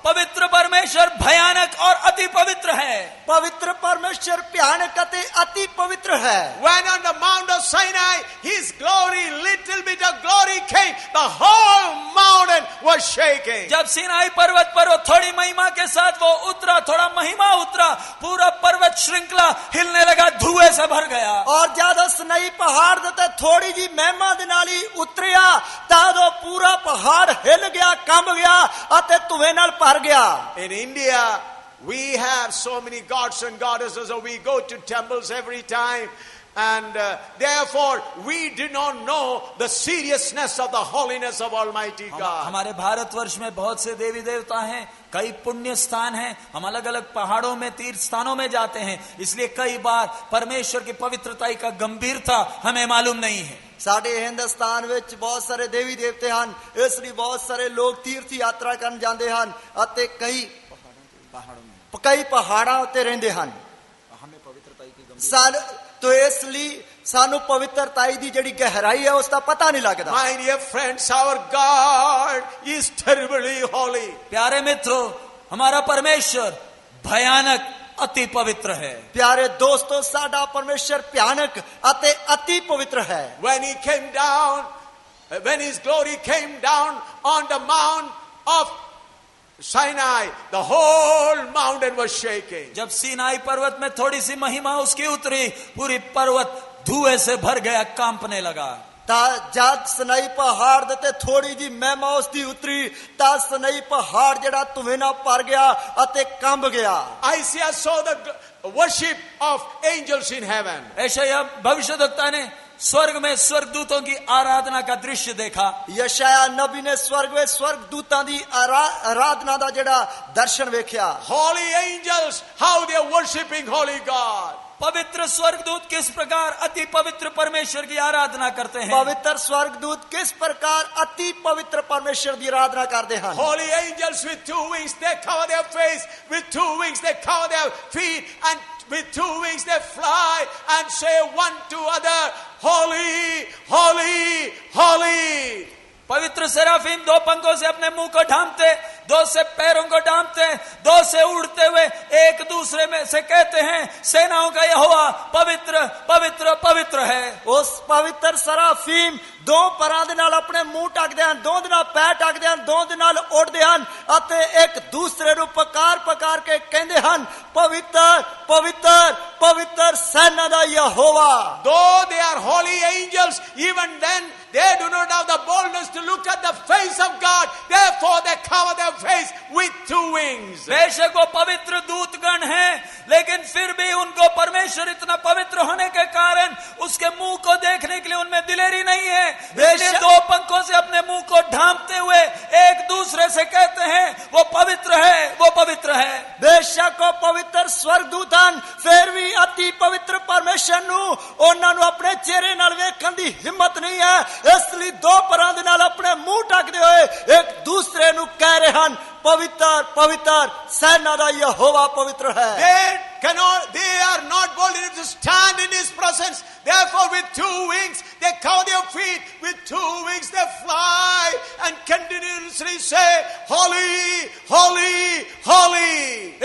पवित्र परमेश्वर भयानक और अति पवित्र है। पवित्र परमेश्वर भयानक अति अति पवित्र है। When on the Mount of Sinai, His glory, little bit of glory came, the whole mountain was shaking. जब सिनाई पर्वत पर वो थोड़ी महिमा के साथ वो उतरा, थोड़ा महिमा उतरा, पूरा पर्वत श्रृंखला हिलने लगा, धुएं से भर गया। और जब सिनाई पहाड़ ते थोड़ी जी महिमा दे नाल ही उतरिया तां पूरा पहाड़ हिल गया, कंब गया अते धुएं नाल भर गया। In India, we have so many gods and goddesses, so we go to temples every time. And therefore, we do not know the seriousness of the holiness of Almighty God. हमारे भारतवर्ष में बहुत से देवी देवता हैं, कई पुण्य स्थान हैं, हम अलग अलग पहाड़ों में तीर्थ स्थानों में जाते हैं, इसलिए कई बार परमेश्वर की पवित्रता का गंभीरता हमें मालूम नहीं है। ਸਾਡੇ ਹਿੰਦੁਸਤਾਨ ਵਿੱਚ ਬਹੁਤ ਸਾਰੇ ਦੇਵੀ ਦੇਵਤੇ ਹਨ, ਇਸ ਲਈ ਬਹੁਤ ਸਾਰੇ ਲੋਕ ਤੀਰਥ ਯਾਤਰਾ ਕਰਨ ਜਾਂਦੇ ਹਨ ਅਤੇ ਕਈ ਪਹਾੜਾਂ ਉੱਤੇ ਰਹਿੰਦੇ ਹਨ। तो इसलिए सानू पवित्रताई दी जड़ी गहराई है उसका पता नहीं लगता। My dear friends, our God is terribly holy. प्यारे मित्रों, हमारा परमेश्वर भयानक अति पवित्र है। प्यारे दोस्तों, साडा परमेश्वर भयानक अति अति पवित्र है। When he came down, when his glory came down on the Mount of Sinai, the whole mountain was shaking. जब सीनाई पर्वत में थोड़ी सी महिमा उसकी उतरी, पूरी पर्वत धुएं से भर गया, कांपने लगा। जब सिनाई पहाड़ दे थोड़ी जी महिमा उसकी उतरी ता सिनाई पहाड़ जड़ा धुएं नाल भर गया अते कंब गया। Isaiah saw the worship of angels in heaven. यशायाह भविष्यद्वक्ता ने स्वर्ग में स्वर्गदूतों की आराधना का दृश्य देखा। यशायाह नबी ने स्वर्ग में स्वर्गदूतां दी आराधना दा जड़ा दर्शन वेख्या। Holy angels, how they are worshiping holy God. पवित्र स्वर्गदूत किस प्रकार अति पवित्र परमेश्वर की आराधना करते हैं। पवित्र स्वर्गदूत किस प्रकार अति पवित्र परमेश्वर की आराधना करते हैं। Holy angels with two wings they cover their face, with two wings they cover their feet, and with two wings they fly and say one to other, holy, holy, holy. पवित्र सेराफीम दो पंखों से अपने मुंह को ढांपते, दो से पैरों को ढांपते, दो से उड़ते हुए एक दूसरे में से कहते हैं, सेनाओं का यहोवा पवित्र पवित्र पवित्र है। उस पवित्र सेराफीम दो परां दे नाल अपने मुंह ढकदे हन, दो दे नाल पैर ढकदे हन, दो दे नाल उड़दे हन अते एक दूसरे नूं पुकार पुकार के कहंदे हन, पवित्र पवित्र पवित्र सेना दा यहोवा। Though they are holy angels, even then they do not have the boldness to look at the face of God. Therefore they cover their face with 2 wings. बेशक वो पवित्र दूतगण हैं, लेकिन फिर भी उनको परमेश्वर इतना पवित्र होने के कारण उसके मुंह को देखने के लिए उनमें दिलेरी नहीं है। इसलिए 2 पंखों से अपने मुंह को ढांपते हुए एक दूसरे से कहते हैं वो पवित्र है, वो पवित्र है। बेशक वो पवित्र स्वर्गदूत ਹਨ, फिर भी अति पवित्र परमेश्वर ਨੂੰ ਉਹਨਾਂ ਨੂੰ ਆਪਣੇ ਚਿਹਰੇ ਨਾਲ ਵੇਖਣ ਦੀ ਹਿੰਮਤ ਨਹੀਂ ਹੈ। ਇਸ ਲਈ 2 ਪਰਾਂ ਦੇ ਨਾਲ ਆਪਣੇ ਮੂੰਹ ਢੱਕਦੇ ਹੋਏ ਇੱਕ ਦੂਸਰੇ ਨੂੰ ਕਹਿ ਰਹੇ ਹਨ, ਪਵਿੱਤਰ ਪਵਿੱਤਰ ਸੈਨਾ ਦਾ ਯਹੋਵਾ ਪਵਿੱਤਰ ਹੈ। They are not bold enough to stand in his presence. Therefore with 2 wings they cover their feet. With 2 wings they fly and continuously say, holy, holy, holy.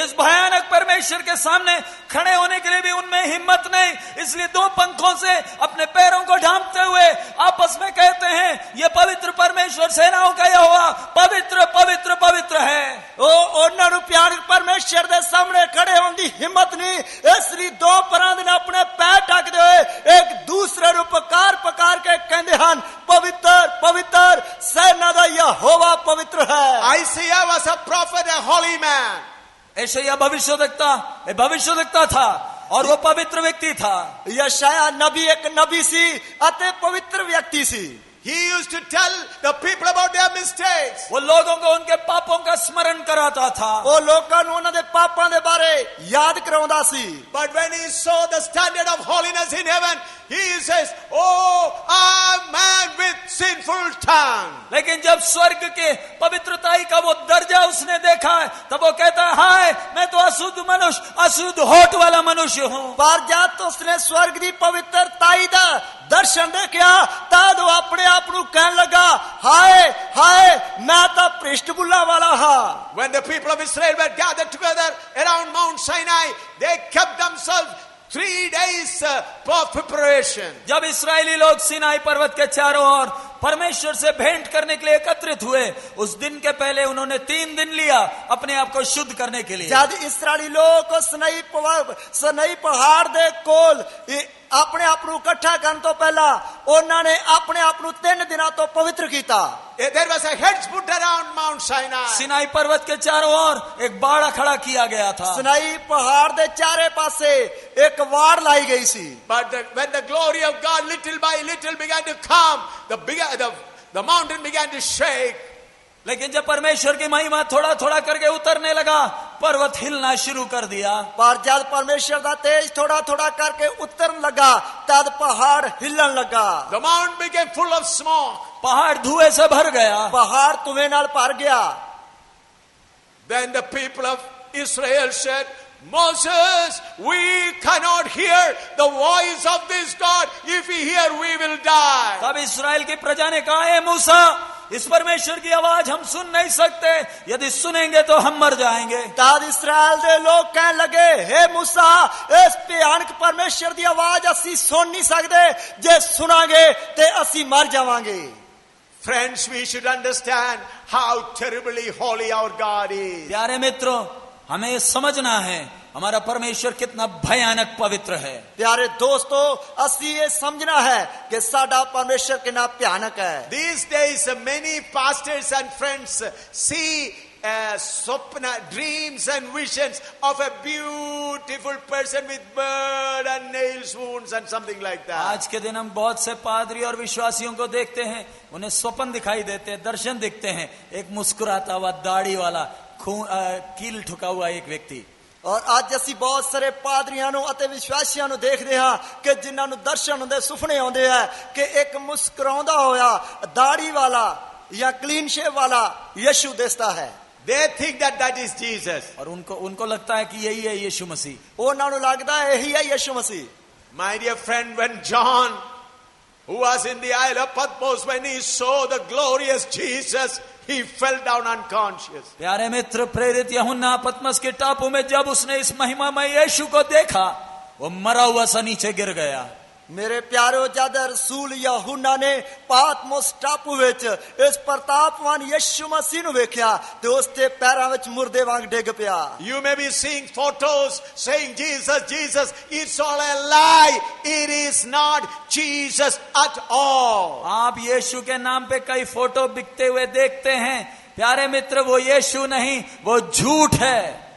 इस भयानक परमेश्वर के सामने खड़े होने के लिए भी उनमें हिम्मत नहीं, इसलिए 2 पंखों से अपने पैरों को ढांपते हुए आपस में कहते हैं, ये पवित्र परमेश्वर सेनाओं का यहोवा पवित्र पवित्र पवित्र है। ਉਹਨਾਂ ਨੂੰ ਪਿਆਰੇ ਪਰਮੇਸ਼ਰ ਦੇ ਸਾਹਮਣੇ ਖੜੇ ਹੋਣ ਦੀ ਹਿੰਮਤ ਨਹੀਂ, ਇਸ ਲਈ 2 ਪਰਾਂ ਦੇ ਨਾਲ ਆਪਣੇ ਪੈਰ ਢੱਕਦੇ ਹੋਏ ਇੱਕ ਦੂਸਰੇ ਨੂੰ ਪੁਕਾਰ ਕੇ ਕਹਿੰਦੇ ਹਨ, ਪਵਿੱਤਰ ਪਵਿੱਤਰ ਸੈਨਾ ਦਾ ਯਹੋਵਾ ਪਵਿੱਤਰ ਹੈ। Isaiah was a prophet, a holy man. यशायाह भविष्यवक्ता था और वो पवित्र व्यक्ति था। यशायाह नबी एक नबी ਸੀ ਅਤੇ ਪਵਿੱਤਰ ਵਿਅਕਤੀ ਸੀ। He used to tell the people about their mistakes. वो लोगों को उनके पापों का स्मरण कराता था। ਉਹ ਲੋਕਾਂ ਨੂੰ ਉਹਨਾਂ ਦੇ ਪਾਪਾਂ ਦੇ ਬਾਰੇ ਯਾਦ ਕਰਾਉਂਦਾ ਸੀ। But when he saw the standard of holiness in heaven, he says, oh, I'm man with sinful tongue. लेकिन जब स्वर्ग के पवित्रताई का वो दर्जा उसने देखा है, तब वो कहता है, हाय मैं तो अशुद्ध मनुष्य, अशुद्ध होठ वाला मनुष्य हूँ। पर जब उसने स्वर्ग की पवित्रताई का दर्शन देखा, तब वो अपने आप को कहने लगा, हाय हाय मैं तो पृष्ठ बुला वाला हाँ। When the people of Israel were gathered together around Mount Sinai, they kept themselves 3 days for preparation. जब इस्राएली लोग सिनाई पर्वत के चारों ओर परमेश्वर से भेंट करने के लिए एकत्रित हुए, उस दिन के पहले उन्होंने 3 दिन लिया अपने आप को शुद्ध करने के लिए। जब इस्राएली लोग सनई पहाड़ दे कोल अपने आप को इकट्ठा करने तो पहला उन्होंने अपने आप को 3 दिनों तो पवित्र किया। There was a hedge put around Mount Sinai. Sinai पर्वत के चारों ओर एक बाड़ा खड़ा किया गया था। सिनाई पहाड़ दे चारे पासे एक वाड़ लाई गई सी। But when the glory of God little by little began to come, the mountain began to shake. लेकिन जब परमेश्वर की महिमा थोड़ा थोड़ा करके उतरने लगा, पर्वत हिलना शुरू कर दिया। पर जब परमेश्वर का तेज थोड़ा थोड़ा करके उतरने लगा, तब पहाड़ हिलने लगा। The mountain became full of smoke. पहाड़ धुएं से भर गया। पहाड़ धुएं नाल भर गया। Then the people of Israel said, Moses, we cannot hear the voice of this God. If we hear, we will die. तब इस्राएल की प्रजा ने कहा, हे मूसा, इस परमेश्वर की आवाज हम सुन नहीं सकते, यदि सुनेंगे तो हम मर जाएंगे। तब इस्राएल दे लोग कहने लगे, हे मूसा, इस भयानक परमेश्वर की आवाज असी सुन नहीं सकते, जे सुनांगे ते असी मर जावांगे। Friends, we should understand how terribly holy our God is. प्यारे मित्रों, हमें ये समझना है हमारा परमेश्वर कितना भयानक पवित्र है। प्यारे दोस्तों, असी ये समझना है कि साडा परमेश्वर कितना भयानक है। These days many pastors and friends see dreams and visions of a beautiful person with bird and nails wounds and something like that. आज के दिन हम बहुत से पादरी और विश्वासियों को देखते हैं, उन्हें स्वप्न दिखाई देते हैं, दर्शन दिखते हैं, एक मुस्कुराता हुआ दाढ़ी वाला कील ठुका हुआ एक व्यक्ति। और आज असी बहुत सारे पादरियां नु अते विश्वासियां नु देखदे हां कि जिन्हां नु दर्शन हुंदे, सुपने आउंदे है कि एक मुस्कुराउंदा होया दाढ़ी वाला या क्लीन शेव वाला यीशु दिसदा है। They think that is Jesus. और उनको लगता है कि यही है यीशु मसीह। उन्हां नु लगदा है यही है यीशु मसीह। My dear friend, when John, who was in the Isle of Patmos, when he saw the glorious Jesus, he fell down unconscious. प्यारे मित्र, प्रेरित यूहन्ना पतमस के टापू में जब उसने इस महिमामय यीशु को देखा, वो मरा हुआ सा नीचे गिर गया। मेरे प्यारो, जद रसूल यूहन्ना ने पातमोस टापू विच इस प्रतापवान यीशु मसीह नु वेख्या ते उसते पैरां विच मुर्दे वांग डिग पिया। You may be seeing photos saying Jesus, Jesus. It's all a lie. It is not Jesus at all. आप यीशु के नाम पे कई फोटो बिकते हुए देखते हैं। प्यारे मित्र, वो यीशु नहीं, वो झूठ है।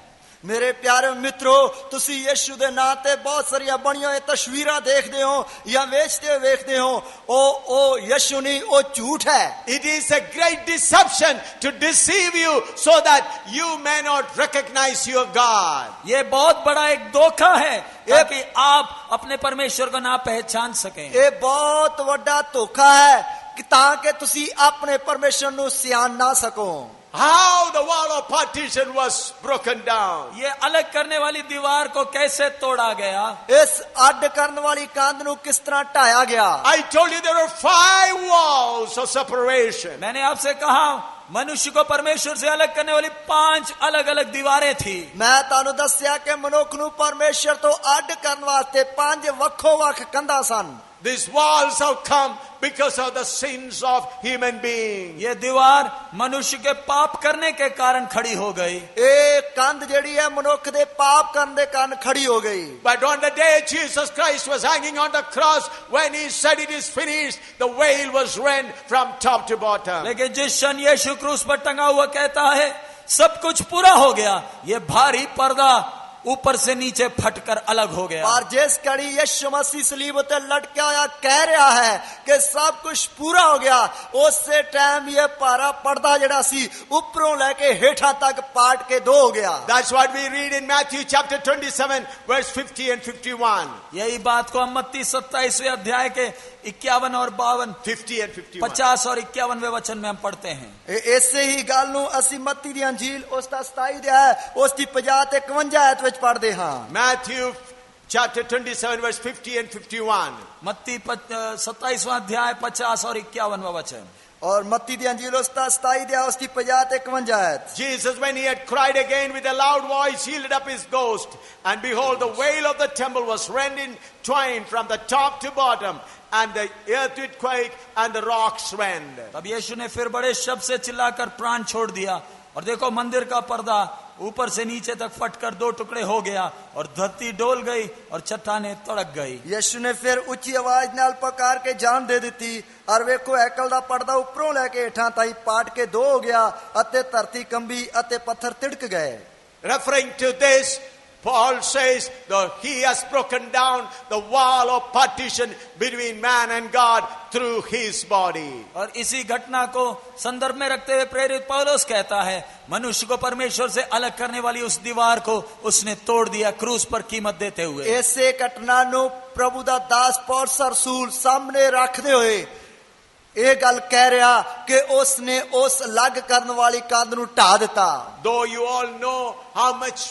मेरे प्यारे मित्रों, तुसी यीशु दे नाम ते बहुत सारिया बनिया हुई तस्वीरां देखदे हो या वेचते हुए देखदे हो। ओ यीशु नहीं, ओ झूठ है। It is a great deception to deceive you so that you may not recognize your God. ये बहुत बड़ा एक धोखा है ताकि आप अपने परमेश्वर को ना पहचान सकें। ये बहुत बड़ा धोखा है कि ताकि तुसी अपने परमेश्वर नु सियान ना सको। How the wall of partition was broken down. ये अलग करने वाली दीवार को कैसे तोड़ा गया? इस अड्ड करने वाली कंध नु किस तरह ढाया गया? I told you there were 5 walls of separation. मैंने आपसे कहा मनुष्य को परमेश्वर से अलग करने वाली 5 अलग अलग दीवारें थी। मैं तानु दस्या के मनुख नु परमेश्वर तो अड्ड करने वास्ते 5 वक्खो वक्ख कंधा सन। These walls have come because of the sins of human beings. ये दीवार मनुष्य के पाप करने के कारण खड़ी हो गई। ये कंध जेड़ी है मनुख दे पाप करने के कारण खड़ी हो गई। But on the day Jesus Christ was hanging on the cross, when he said it is finished, the veil was rent from top to bottom. लेकिन जिस क्षण यीशु क्रूस पर टंगा हुआ कहता है सब कुछ पूरा हो गया, ये भारी पर्दा ऊपर से नीचे फटकर अलग हो गया। और जिस कड़ी यीशु मसीह सलीब ते लटका हुआ कह रहा है कि सब कुछ पूरा हो गया, उससे टाइम ये पारा पर्दा जड़ा सी ऊपरों लेके हेठा तक पाट के 2 हो गया। That's what we read in Matthew chapter 27 verse 50 and 51. यही बात को हम मत्ती 27वें अध्याय के 51 और 52, 50 and 51. 50 और 51वें वचन में हम पढ़ते हैं। ऐसे ही गल नूं असी मत्ती दी अंजील उसदा 27 दे है उसदी 50 ते 51 आयत विच पढ़दे हां। Matthew chapter 27 verse 50 and 51. मत्ती 27वां अध्याय 50 और 51वां वचन। और मत्ती दी अंजील उसदा 27 दे उसदी 50 ते 51 आयत। Jesus, when he had cried again with a loud voice, yielded up his ghost, and behold, the veil of the temple was rent in twain from the top to bottom, and the earth did quake and the rocks rend. तब यीशु ने फिर बड़े शब्द से चिल्लाकर प्राण छोड़ दिया और देखो मंदिर का पर्दा ऊपर से नीचे तक फटकर 2 टुकड़े हो गया और धरती डोल गई और चट्टानें तड़क गई। यीशु ने फिर ऊंची आवाज नाल पुकार के जान दे दी और वेखो हैकल दा पर्दा ऊपरों लेके हेठां ताई पाट के 2 हो गया अते धरती कंबी अते पत्थर तिड़क गए। Referring to this, Paul says that he has broken down the wall of partition between man and God through his body. और इसी घटना को संदर्भ में रखते हुए प्रेरित पौलुस कहता है मनुष्य को परमेश्वर से अलग करने वाली उस दीवार को उसने तोड़ दिया क्रूस पर कीमत देते हुए। ऐसे घटना नु प्रभु दा दास पौलुस रसूल सामने रखते हुए ये गल कह रहा कि उसने उस अलग करने वाली कंध नु ढा दिता। Though you all know how much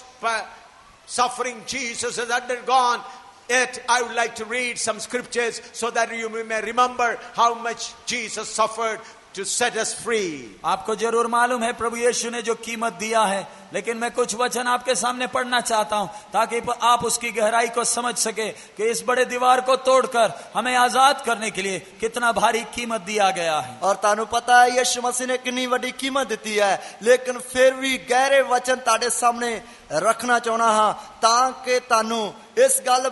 suffering Jesus has undergone, yet I would like to read some scriptures so that you may remember how much Jesus suffered to set us free. आपको जरूर मालूम है प्रभु यीशु ने जो कीमत दिया है, लेकिन मैं कुछ वचन आपके सामने पढ़ना चाहता हूं ताकि आप उसकी गहराई को समझ सके कि इस बड़े दीवार को तोड़कर हमें आजाद करने के लिए कितना भारी कीमत दिया गया है। और तानु पता है यीशु मसीह ने कितनी बड़ी कीमत दी है, लेकिन फिर भी गहरे वचन ताड़े सामने रखना चाहना हां ताकि तानु इस गल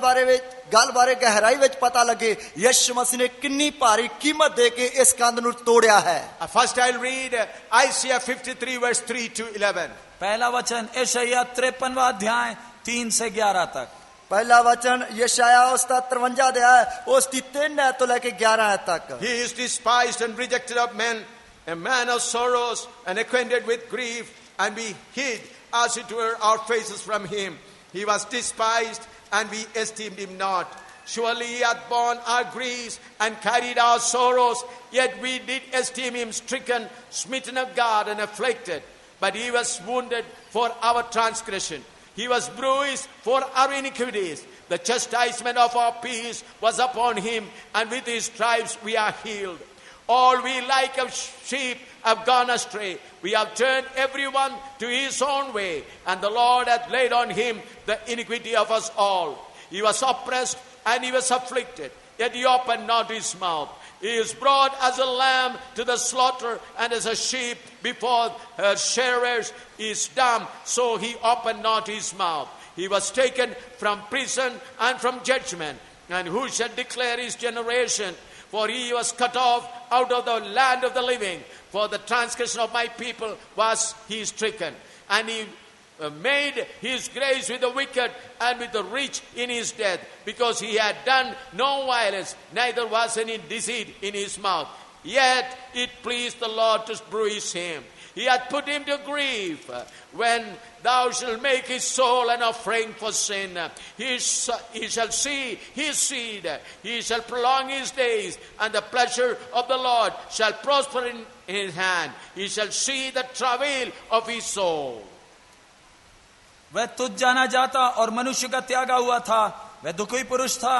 बारे गहराई विच पता लगे यीशु मसीह ने कितनी भारी कीमत दे के इस कंध नु तोड़या है। First I'll read Isaiah 53 verse 3 to 11. पहला वचन यशायाह 53वां अध्याय 3 से 11 तक। पहला वचन यशायाह उसका 53 अध्याय उसकी 3 आयत तो लेके 11 आयत तक। He is despised and rejected of men, a man of sorrows and acquainted with grief, and we hid as it were our faces from him. He was despised and we esteemed him not. Surely he hath borne our griefs and carried our sorrows, yet we did esteem him stricken, smitten of God, and afflicted. But he was wounded for our transgression. He was bruised for our iniquities. The chastisement of our peace was upon him, and with his stripes we are healed. All we like of sheep have gone astray. We have turned everyone to his own way, and the Lord hath laid on him the iniquity of us all. He was oppressed and he was afflicted, yet he opened not his mouth. He is brought as a lamb to the slaughter, and as a sheep before her shearers is dumb, so he opened not his mouth. He was taken from prison and from judgment. And who shall declare his generation? For he was cut off out of the land of the living. For the transgression of my people was he stricken. And he made his grace with the wicked and with the rich in his death, because he had done no violence, neither was any deceit in his mouth. Yet it pleased the Lord to bruise him. He hath put him to grief. When thou shalt make his soul an offering for sin, he shall see his seed. He shall prolong his days, and the pleasure of the Lord shall prosper in his hand. He shall see the travail of his soul. वह तुझ जाना जाता और मनुष्य का त्यागा हुआ था। वह दुखी पुरुष था,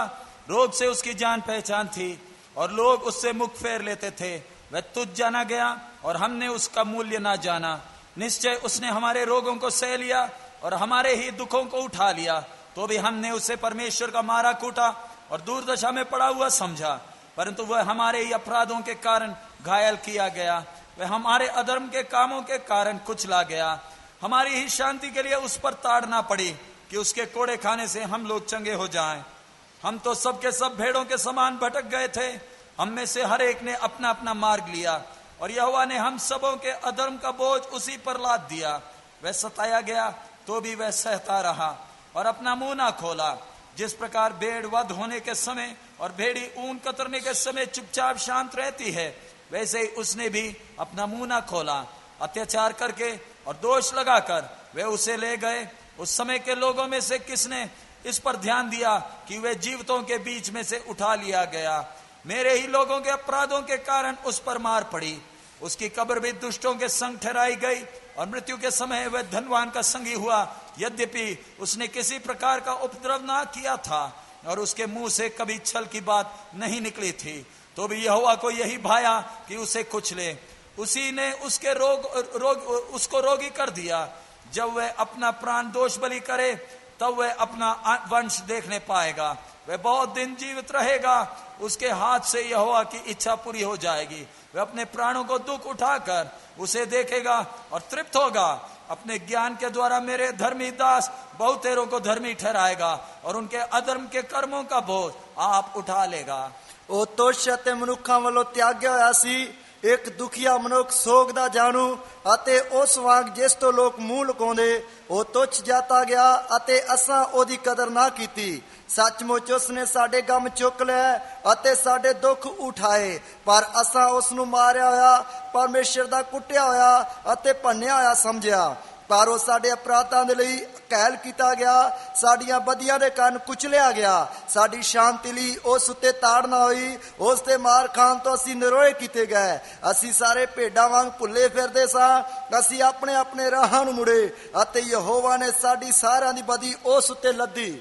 रोग से उसकी जान पहचान थी, और लोग उससे मुख फेर लेते थे। वह तुझ जाना गया और हमने उसका मूल्य ना जाना। निश्चय उसने हमारे रोगों को सह लिया और हमारे ही दुखों को उठा लिया। तो भी हमने उसे परमेश्वर का मारा कूटा और दुर्दशा में पड़ा हुआ समझा। परंतु वह हमारे ही अपराधों के कारण घायल किया गया, वह हमारे अधर्म के कामों के कारण कुचला गया। हमारी ही शांति के लिए उस पर ताड़ना पड़ी कि उसके कोड़े खाने से हम लोग चंगे हो जाएं। हम तो सबके सब भेड़ों के समान भटक गए थे, हम में से हर एक ने अपना अपना मार्ग लिया, और यहोवा ने हम सबों के अधर्म का बोझ उसी पर लाद दिया। वह सताया गया तो भी वह सहता रहा और अपना मुंह ना खोला। जिस प्रकार भेड़ वध होने के समय और भेड़ी ऊन कतरने के समय चुपचाप शांत रहती है, वैसे ही उसने भी अपना मुंह ना खोला। अत्याचार करके और दोष लगाकर वे उसे ले गए। उस समय के लोगों में से किसने इस पर ध्यान दिया कि वे जीवितों के बीच में से उठा लिया गया? मेरे ही लोगों के अपराधों के कारण उस पर मार पड़ी। उसकी कब्र भी दुष्टों के संग ठहराई गई, और मृत्यु के समय वह धनवान का संगी हुआ। यद्यपि उसने किसी प्रकार का उपद्रव ना किया था और उसके मुंह से कभी छल की बात नहीं निकली थी, तो भी यहोवा को यही भाया कि उसे कुचले। उसी ने उसके उसको रोगी कर दिया। जब वह अपना प्राण दोष बलि करे, तब वह अपना वंश देखने पाएगा। वह बहुत दिन जीवित रहेगा, उसके हाथ से यहोवा की इच्छा पूरी हो जाएगी। वह अपने प्राणों को दुख उठाकर उसे देखेगा और तृप्त होगा। अपने ज्ञान के द्वारा मेरे धर्मी दास बहुतेरों को धर्मी ठहराएगा, और उनके अधर्म के कर्मों का बोझ आप उठा लेगा। ਉਹ ਤੁਛ ਅਤੇ ਮਨੁੱਖਾਂ ਵੱਲੋਂ ਤਿਆਗਿਆ ਹੋਇਆ ਸੀ, ਇੱਕ ਦੁਖੀਆ ਮਨੁੱਖ ਸੋਗ ਦਾ ਜਾਣੂ ਅਤੇ ਉਸ ਵਾਂਗ ਜਿਸ ਤੋਂ ਲੋਕ ਮੂੰਹ ਲੁਕਾਉਂਦੇ। ਉਹ ਤੁਛ ਜਾਤਾ ਗਿਆ ਅਤੇ ਅਸਾਂ ਉਹਦੀ ਕਦਰ ਨਾ ਕੀਤੀ। ਸੱਚਮੁੱਚ ਉਸਨੇ ਸਾਡੇ ਗਮ ਚੁੱਕ ਲਏ ਅਤੇ ਸਾਡੇ ਦੁੱਖ ਉਠਾਏ, ਪਰ ਅਸਾਂ ਉਸ ਨੂੰ ਮਾਰਿਆ ਹੋਇਆ, ਪਰਮੇਸ਼ਰ ਦਾ ਕੁੱਟਿਆ ਹੋਇਆ ਅਤੇ ਭੰਨਿਆ ਹੋਇਆ ਸਮਝਿਆ। ਪਰ ਉਹ ਸਾਡੇ ਅਪਰਾਧਾਂ ਦੇ ਲਈ ਘਾਇਲ ਕੀਤਾ ਗਿਆ, ਸਾਡੀਆਂ ਬਦੀਆਂ ਦੇ ਕਾਰਨ ਕੁਚਲਿਆ ਗਿਆ। ਸਾਡੀ ਸ਼ਾਂਤੀ ਲਈ ਉਸ ਉੱਤੇ ਤਾੜਨਾ ਹੋਈ, ਉਸ ਤੇ ਮਾਰ ਖਾਣ ਤੋਂ ਅਸੀਂ ਨਿਰੋਏ ਕੀਤੇ ਗਏ। ਅਸੀਂ ਸਾਰੇ ਭੇਡਾਂ ਵਾਂਗ ਭੁੱਲੇ ਫਿਰਦੇ ਸਾਂ, ਅਸੀਂ ਆਪਣੇ ਆਪਣੇ ਰਾਹਾਂ ਨੂੰ ਮੁੜੇ, ਅਤੇ ਯਹੋਵਾ ਨੇ ਸਾਡੀ ਸਾਰਿਆਂ ਦੀ ਬਦੀ ਉਸ ਉੱਤੇ ਲੱਦੀ।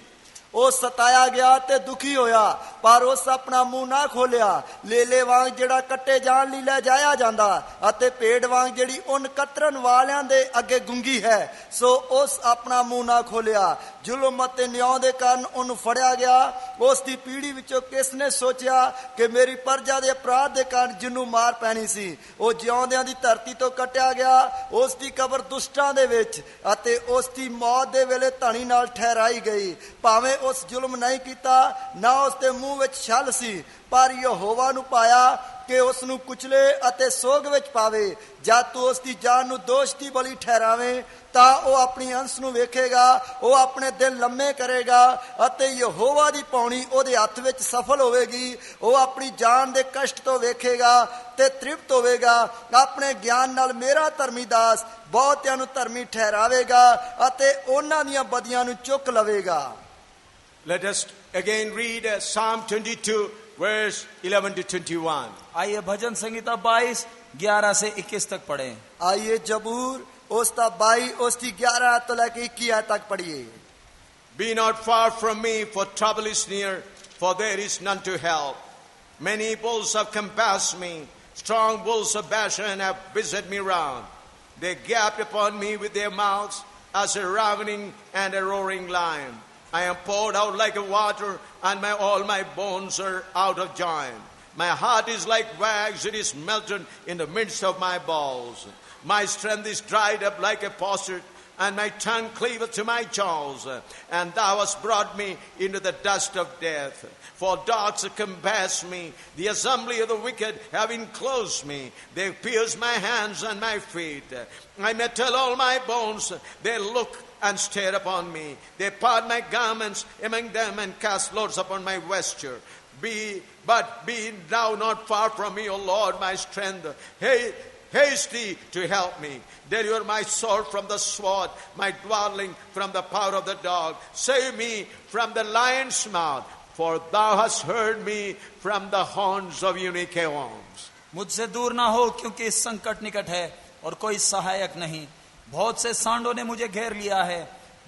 ਉਹ ਸਤਾਇਆ ਗਿਆ ਤੇ ਦੁਖੀ ਹੋਇਆ, ਪਰ ਉਸ ਆਪਣਾ ਮੂੰਹ ਨਾ ਖੋਲਿਆ। ਲੇਲੇ ਵਾਂਗ ਜਿਹੜਾ ਕੱਟੇ ਜਾਣ ਲਈ ਲੈ ਜਾਇਆ ਜਾਂਦਾ, ਅਤੇ ਭੇਡ ਵਾਂਗ ਜਿਹੜੀ ਉਹਨ ਕਤਰਨ ਵਾਲਿਆਂ ਦੇ ਅੱਗੇ ਗੁੰਗੀ ਹੈ, ਸੋ ਉਸ ਆਪਣਾ ਮੂੰਹ ਨਾ ਖੋਲਿਆ। ਜ਼ੁਲਮ ਅਤੇ ਨਿਆਂ ਦੇ ਕਾਰਨ ਉਹਨੂੰ ਫੜਿਆ ਗਿਆ। ਉਸ ਦੀ ਪੀੜੀ ਵਿੱਚੋਂ ਕਿਸ ਨੇ ਸੋਚਿਆ ਕਿ ਮੇਰੀ ਪ੍ਰਜਾ ਦੇ ਅਪਰਾਧ ਦੇ ਕਾਰਨ ਜਿਹਨੂੰ ਮਾਰ ਪੈਣੀ ਸੀ, ਉਹ ਜਿਉਂਦਿਆਂ ਦੀ ਧਰਤੀ ਤੋਂ ਕੱਟਿਆ ਗਿਆ। ਉਸ ਦੀ ਕਬਰ ਦੁਸ਼ਟਾਂ ਦੇ ਵਿੱਚ ਅਤੇ ਉਸ ਦੀ ਮੌਤ ਦੇ ਵੇਲੇ ਧਣੀ ਨਾਲ ਠਹਿਰਾਈ ਗਈ। ਭਾਵੇਂ ਉਸ ਜ਼ੁਲਮ ਨਹੀਂ ਕੀਤਾ, ਨਾ ਉਸ ਦੇ ਮੂੰਹ ਵਿੱਚ ਛਲ ਸੀ, ਪਰ ਯਹੋਵਾ ਨੂੰ ਪਾਇਆ ਕਿ ਉਸ ਨੂੰ ਕੁਚਲੇ ਅਤੇ ਸੋਗ ਵਿੱਚ ਪਾਵੇ। ਜਦ ਤੂੰ ਉਸ ਦੀ ਜਾਨ ਨੂੰ ਦੋਸ਼ ਦੀ ਬਲੀ ਠਹਿਰਾਵੇਂ, ਤਾਂ ਉਹ ਆਪਣੀ ਅੰਸ਼ ਨੂੰ ਵੇਖੇਗਾ, ਉਹ ਆਪਣੇ ਦਿਲ ਲੰਮੇ ਕਰੇਗਾ, ਅਤੇ ਯਹੋਵਾ ਦੀ ਪੌਣੀ ਉਹਦੇ ਹੱਥ ਵਿੱਚ ਸਫਲ ਹੋਵੇਗੀ। ਉਹ ਆਪਣੀ ਜਾਨ ਦੇ ਕਸ਼ਟ ਤੋਂ ਵੇਖੇਗਾ ਤੇ ਤ੍ਰਿਪਤ ਹੋਵੇਗਾ। ਆਪਣੇ ਗਿਆਨ ਨਾਲ ਮੇਰਾ ਧਰਮੀ ਦਾਸ ਬਹੁਤਿਆਂ ਨੂੰ ਧਰਮੀ ਠਹਿਰਾਵੇਗਾ ਅਤੇ ਉਹਨਾਂ ਦੀਆਂ ਬਦੀਆਂ ਨੂੰ ਚੁੱਕ ਲਵੇਗਾ। Let us again read Psalm 22, verse 11 to 21. आइए भजन संहिता 22, 11 से 21 तक पढ़ें। आइए जबूर उसका 22 उसकी 11 तो लेके 21 तक पढ़िए। Be not far from me, for trouble is near, for there is none to help. Many bulls have compassed me, strong bulls of Bashan have visited me round. They gaped upon me with their mouths as a ravening and a roaring lion. I am poured out like a water, and all my bones are out of joint. My heart is like wax, it is melted in the midst of my bowels. My strength is dried up like a potsherd, and my tongue cleaveth to my jaws. And thou hast brought me into the dust of death. For dogs have compassed me, the assembly of the wicked have enclosed me. They pierce my hands and my feet. I may tell all my bones, they look and stare upon me. They part my garments among them and cast lots upon my vesture. But be thou not far from me, O Lord, my strength. Haste thee to help me. Deliver my soul from the sword, my dwelling from the power of the dog. Save me from the lion's mouth, for thou hast heard me from the horns of unicorns. मुझसे दूर ना हो, क्योंकि संकट निकट है और कोई सहायक नहीं। बहुत से सांडों ने मुझे घेर लिया है,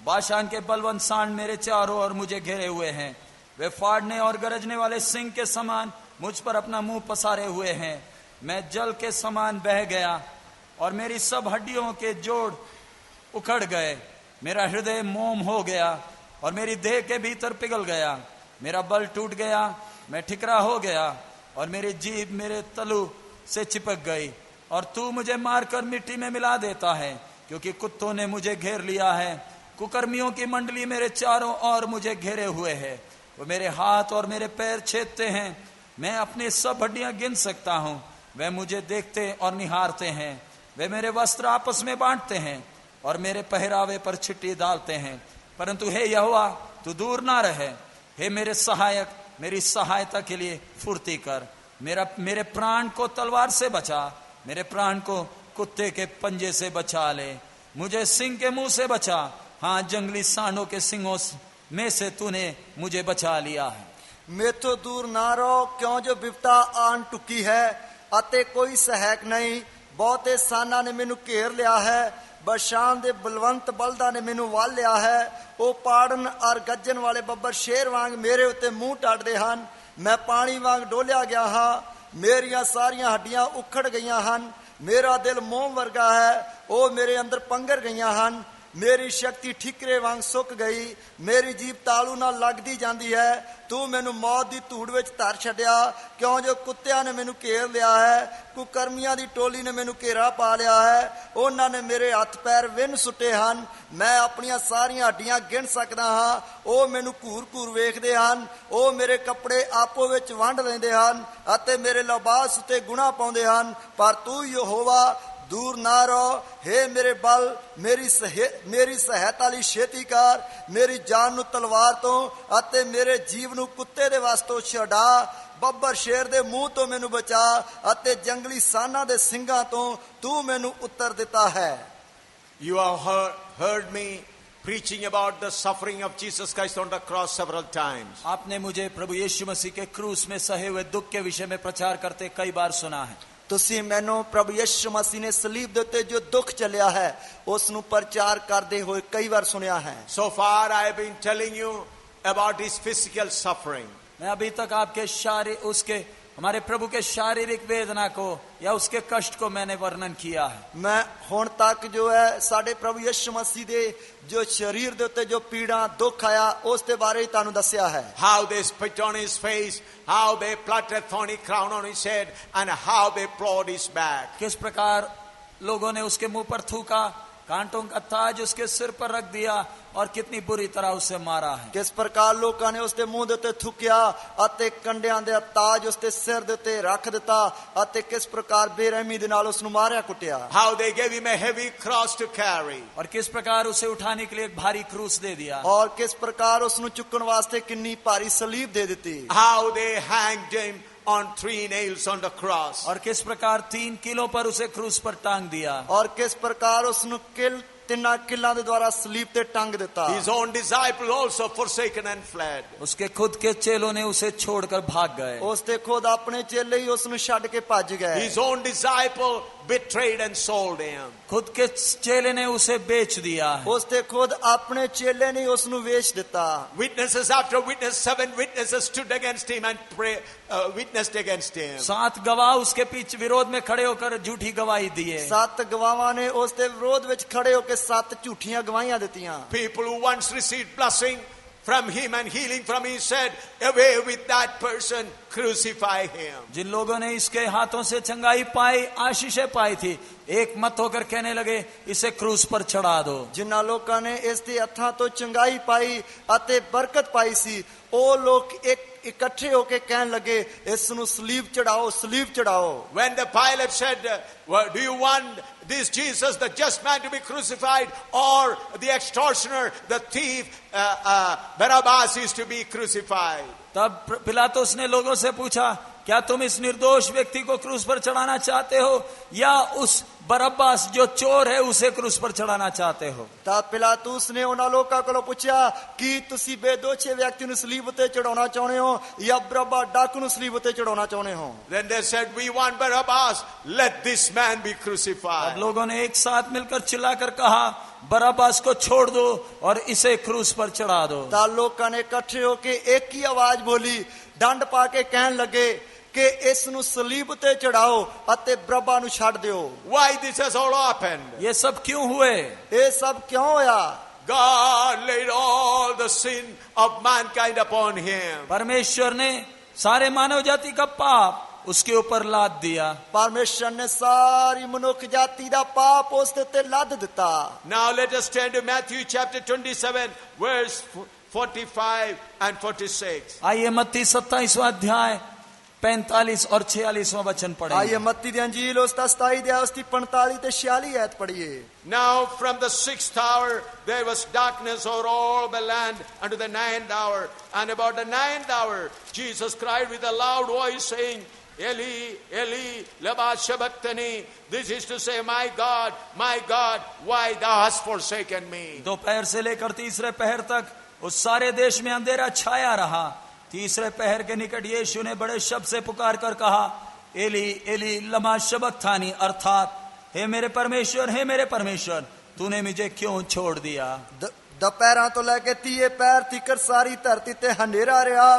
बाशान के बलवंत सांड मेरे चारों ओर मुझे घेरे हुए हैं। वे फाड़ने और गरजने वाले सिंह के समान मुझ पर अपना मुंह पसारे हुए हैं। मैं जल के समान बह गया और मेरी सब हड्डियों के जोड़ उखड़ गए। मेरा हृदय मोम हो गया और मेरी देह के भीतर पिघल गया। मेरा बल टूट गया, मैं ठिकरा हो गया और मेरी जीभ मेरे तलु से चिपक गई। और तू मुझे मारकर मिट्टी में मिला देता है, क्योंकि कुत्तों ने मुझे घेर लिया है। कुकर्मियों की मंडली मेरे चारों ओर मुझे घेरे हुए है। वो मेरे हाथ और मेरे पैर छेदते हैं। मैं अपनी सब हड्डियां गिन सकता हूँ। वे मुझे देखते और निहारते हैं। वे मेरे वस्त्र आपस में बांटते हैं और मेरे पहरावे पर छिट्टी डालते हैं। परंतु हे यहोवा, तू दूर ना रहे। हे मेरे सहायक, मेरी सहायता के लिए फुर्ती कर। मेरे प्राण को तलवार से बचा, मेरे प्राण को कुत्ते के पंजे से बचा ले। मुझे सिंह के मुंह से बचा, हाँ, जंगली सांडों के सिंगों में से तूने मुझे बचा लिया है। मेथों दूर ना रहो, क्यों जो विपता आन टुकी है ਅਤੇ ਕੋਈ ਸਹਾਇਕ ਨਹੀਂ। ਬਹੁਤੇ ਸਾਨਾਂ ਨੇ ਮੈਨੂੰ ਘੇਰ ਲਿਆ ਹੈ, ਬਸ਼ਾਨ ਦੇ ਬਲਵੰਤ ਬਲਦਾਂ ਨੇ ਮੈਨੂੰ ਵਾਲ ਲਿਆ ਹੈ। ਉਹ ਪਾੜਨ ਔਰ ਗੱਜਣ ਵਾਲੇ ਬੱਬਰ ਸ਼ੇਰ ਵਾਂਗ ਮੇਰੇ ਉੱਤੇ ਮੂੰਹ ਟੱਡਦੇ ਹਨ। ਮੈਂ ਪਾਣੀ ਵਾਂਗ ਡੋਲਿਆ ਗਿਆ ਹਾਂ, ਮੇਰੀਆਂ ਸਾਰੀਆਂ ਹੱਡੀਆਂ ਉਖੜ ਗਈਆਂ ਹਨ। ਮੇਰਾ ਦਿਲ ਮੋਮ ਵਰਗਾ ਹੈ, ਉਹ ਮੇਰੇ ਅੰਦਰ ਪੰਗਰ ਗਈਆਂ ਹਨ। ਮੇਰੀ ਸ਼ਕਤੀ ਠਿਕਰੇ ਵਾਂਗ ਸੁੱਕ ਗਈ, ਮੇਰੀ ਜੀਭ ਤਾਲੂ ਨਾਲ ਲੱਗਦੀ ਜਾਂਦੀ ਹੈ। ਤੂੰ ਮੈਨੂੰ ਮੌਤ ਦੀ ਧੂੜ ਵਿੱਚ ਧਰ ਛੱਡਿਆ, ਕਿਉਂ ਜੋ ਕੁੱਤਿਆਂ ਨੇ ਮੈਨੂੰ ਘੇਰ ਲਿਆ ਹੈ। ਕੁਕਰਮੀਆਂ ਦੀ ਟੋਲੀ ਨੇ ਮੈਨੂੰ ਘੇਰਾ ਪਾ ਲਿਆ ਹੈ। ਉਹਨਾਂ ਨੇ ਮੇਰੇ ਹੱਥ ਪੈਰ ਵਿੰਨ ਸੁੱਟੇ ਹਨ। ਮੈਂ ਆਪਣੀਆਂ ਸਾਰੀਆਂ ਹੱਡੀਆਂ ਗਿਣ ਸਕਦਾ ਹਾਂ। ਉਹ ਮੈਨੂੰ ਘੂਰ-ਘੂਰ ਵੇਖਦੇ ਹਨ। ਉਹ ਮੇਰੇ ਕੱਪੜੇ ਆਪੋ ਵਿੱਚ ਵੰਡ ਲੈਂਦੇ ਹਨ ਅਤੇ ਮੇਰੇ ਲਿਬਾਸ ਉੱਤੇ ਗੁਣਾ ਪਾਉਂਦੇ ਹਨ। ਪਰ ਤੂੰ ਯਹੋਵਾ दूर ना रहो। हे मेरे बल, मेरी सहायता ਲਈ ਛੇਤੀ ਕਰ। ਮੇਰੀ ਜਾਨ ਨੂੰ ਤਲਵਾਰ ਤੋਂ ਅਤੇ ਮੇਰੇ ਜੀਵ ਨੂੰ ਕੁੱਤੇ ਦੇ ਵੱਸ ਤੋਂ ਛੁਡਾ। ਬੱਬਰ ਸ਼ੇਰ ਦੇ ਮੂੰਹ ਤੋਂ ਮੈਨੂੰ ਬਚਾ ਅਤੇ ਜੰਗਲੀ ਸਾਨਾਂ ਦੇ ਸਿੰਗਾਂ ਤੋਂ ਤੂੰ ਮੈਨੂੰ ਉੱਤਰ ਦਿੱਤਾ ਹੈ। You have heard me preaching about the suffering of Jesus Christ on the cross several times. आपने मुझे प्रभु यीशु मसीह के क्रूस में सहे हुए दुख के विषय में प्रचार करते कई बार सुना है। ਤੁਸੀਂ ਮੈਨੂੰ ਪ੍ਰਭੂ ਯਿਸੂ ਮਸੀਹ ਨੇ ਸਲੀਬ ਦੇ ਉੱਤੇ ਜੋ ਦੁੱਖ ਚੱਲਿਆ ਹੈ ਉਸ ਨੂੰ ਪ੍ਰਚਾਰ ਕਰਦੇ ਹੋਏ ਕਈ ਵਾਰ ਸੁਣਿਆ ਹੈ। So far I have been telling you about his physical suffering. मैं अभी तक आपके हमारे प्रभु के शारीरिक वेदना को या उसके कष्ट को मैंने वर्णन किया है। मैं ਹੁਣ ਤੱਕ ਜੋ ਹੈ ਸਾਡੇ ਪ੍ਰਭੂ ਯਿਸੂ ਮਸੀਹ ਦੇ ਜੋ ਸਰੀਰ ਦੇ ਉੱਤੇ ਜੋ ਪੀੜਾ ਦੁੱਖ ਆਇਆ ਉਸ ਦੇ ਬਾਰੇ ਤੁਹਾਨੂੰ ਦੱਸਿਆ ਹੈ। How they spit on his face, how they planted a thorny crown on his head, and how they plowed his back. किस प्रकार लोगों ने उसके मुंह पर थूका, कांटों का ताज उसके सिर पर रख दिया और कितनी बुरी तरह उसे मारा है। किस प्रकार लोगों ने उसके मुंह ਦੇ ਉੱਤੇ ਥੁੱਕਿਆ ਅਤੇ ਕੰਡਿਆਂ ਦੇ ਤਾਜ ਉਸਦੇ ਸਿਰ ਦੇ ਉੱਤੇ ਰੱਖ ਦਿੱਤਾ ਅਤੇ ਕਿਸ ਪ੍ਰਕਾਰ ਬੇਰਹਿਮੀ ਦੇ ਨਾਲ ਉਸ ਨੂੰ ਮਾਰਿਆ ਕੁੱਟਿਆ। How they gave him a heavy cross to carry. और किस प्रकार उसे उठाने के लिए एक भारी क्रूस दे दिया। और किस प्रकार ਉਸ ਨੂੰ ਚੁੱਕਣ ਵਾਸਤੇ ਕਿੰਨੀ ਭਾਰੀ ਸਲੀਬ ਦੇ ਦਿੱਤੀ। How they hanged him on 3 nails on the cross. और किस प्रकार 3 किलों पर उसे क्रूस पर टांग दिया। और किस प्रकार ਉਸ ਨੂੰ ਤਿੰਨਾਂ ਕਿੱਲਾਂ ਦੇ ਦੁਆਰਾ ਸਲੀਬ ਤੇ ਟੰਗ ਦਿੱਤਾ। His own disciples also forsaken and fled. उसके खुद के चेलों ने उसे छोड़कर भाग गए। उसके खुद अपने चेले ही ਉਸ ਨੂੰ ਛੱਡ ਕੇ ਭੱਜ गए। His own disciple betrayed and sold him. खुद के चेले ने उसे बेच दिया। उसके खुद अपने चेले ने ਉਸ ਨੂੰ ਵੇਚ ਦਿੱਤਾ। Witnesses after witness, 7 witnesses stood against him and witnessed against him. 7 गवाह उसके पीछे विरोध में खड़े होकर झूठी गवाही दिए। 7 ਗਵਾਹਾਂ ਨੇ ਉਸ ਦੇ ਵਿਰੋਧ ਵਿੱਚ ਖੜੇ ਹੋ ਕੇ 7 ਝੂਠੀਆਂ ਗਵਾਹੀਆਂ ਦਿੱਤੀਆਂ। People who once received blessing from him and healing from him, said, away with that person, crucify him. जिन लोगों ने इसके हाथों से चंगाई पाई, आशीषें पाई थी, एक मत होकर कहने लगे इसे क्रूस पर चढ़ा दो। जिन्हां लोकां ने इस दे हत्थां तो चंगाई पाई अते बरकत पाई सी, ਉਹ ਲੋਕ ਇਕੱਠੇ ਹੋ ਕੇ ਕਹਿਣ ਲੱਗੇ ਇਸ ਨੂੰ ਸਲੀਬ ਚੜਾਓ, ਸਲੀਬ ਚੜਾਓ। When the Pilate said, do you want this Jesus, the just man, to be crucified, or the extortioner, the thief, Barabbas, is to be crucified? तब पिलातुस ने लोगों से पूछा, क्या तुम इस निर्दोष व्यक्ति को क्रूस पर चढ़ाना चाहते हो या उस बरब्बास जो चोर है उसे क्रूस पर चढ़ाना चाहते हो? ਤਾਂ ਪਿਲਾਤੁਸ ਨੇ ਉਹਨਾਂ ਲੋਕਾਂ ਕੋਲੋਂ ਪੁੱਛਿਆ ਕਿ ਤੁਸੀਂ ਬੇਦੋਸ਼ੇ ਵਿਅਕਤੀ ਨੂੰ ਸਲੀਬ ਉੱਤੇ ਚੜਾਉਣਾ ਚਾਹੁੰਦੇ ਹੋ ਜਾਂ ਬਰੱਬਾ ਡਾਕੂ ਨੂੰ ਸਲੀਬ ਉੱਤੇ ਚੜਾਉਣਾ ਚਾਹੁੰਦੇ ਹੋ? Then they said, we want Barabbas, let this man be crucified. अब लोगों ने एक साथ मिलकर चिल्लाकर कहा, बरब्बास को छोड़ दो और इसे क्रूस पर चढ़ा दो। ਤਾਂ ਲੋਕਾਂ ਨੇ ਇਕੱਠੇ ਹੋ ਕੇ ਇੱਕ ਹੀ ਆਵਾਜ਼ ਬੋਲੀ, ਡੰਡ ਪਾ ਕੇ ਕਹਿਣ ਲੱਗੇ ਕਿ ਇਸ ਨੂੰ ਸਲੀਬ ਤੇ ਚੜਾਓ ਅਤੇ ਬਰੱਬਾ ਨੂੰ ਛੱਡ ਦਿਓ। Why this has all happened? ये सब क्यों हुए? ਇਹ ਸਭ ਕਿਉਂ ਹੋਇਆ? God laid all the sin of mankind upon him. परमेश्वर ने सारे मानव जाति का पाप उसके ऊपर लाद दिया। ਪਰਮੇਸ਼ਰ ਨੇ ਸਾਰੀ ਮਨੁੱਖ ਜਾਤੀ ਦਾ ਪਾਪ ਉਸ ਦੇ ਉੱਤੇ ਲੱਦ ਦਿੱਤਾ। Now let us turn to Matthew chapter 27, verse 45 and 46. आइए मत्ती 27वां अध्याय 45 और 46वां वचन आइए पढ़ेंगे। मत्ती दी अंजील ਉਸ ਦਾ 27 ਅਧਿਆਇ ਉਸ ਦੀ 45 ਤੇ 46 ਐਤ ਪੜ੍ਹੀਏ। Now from the 6th hour there was darkness over all the land unto the 9th hour. And about the 9th hour Jesus cried with a loud voice, saying, Eli, Eli, lama sabachthani. This is to say, my God, why thou hast forsaken me? दोपहर से लेकर तीसरे पहर तक उस सारे देश में अंधेरा छाया रहा। तीसरे पहर के निकट यीशु ने बड़े शब्द से पुकार कर कहा, एली एली लमा शबक्तानी, अर्थात हे मेरे परमेश्वर तूने मुझे क्यों छोड़ दिया? ਦੁਪਹਿਰਾਂ ਤੋਂ ਲੈ ਕੇ ਤੀਏ ਪੈਰ ਤੀਕਰ ਸਾਰੀ ਧਰਤੀ ਤੇ ਹਨੇਰਾ ਰਿਹਾ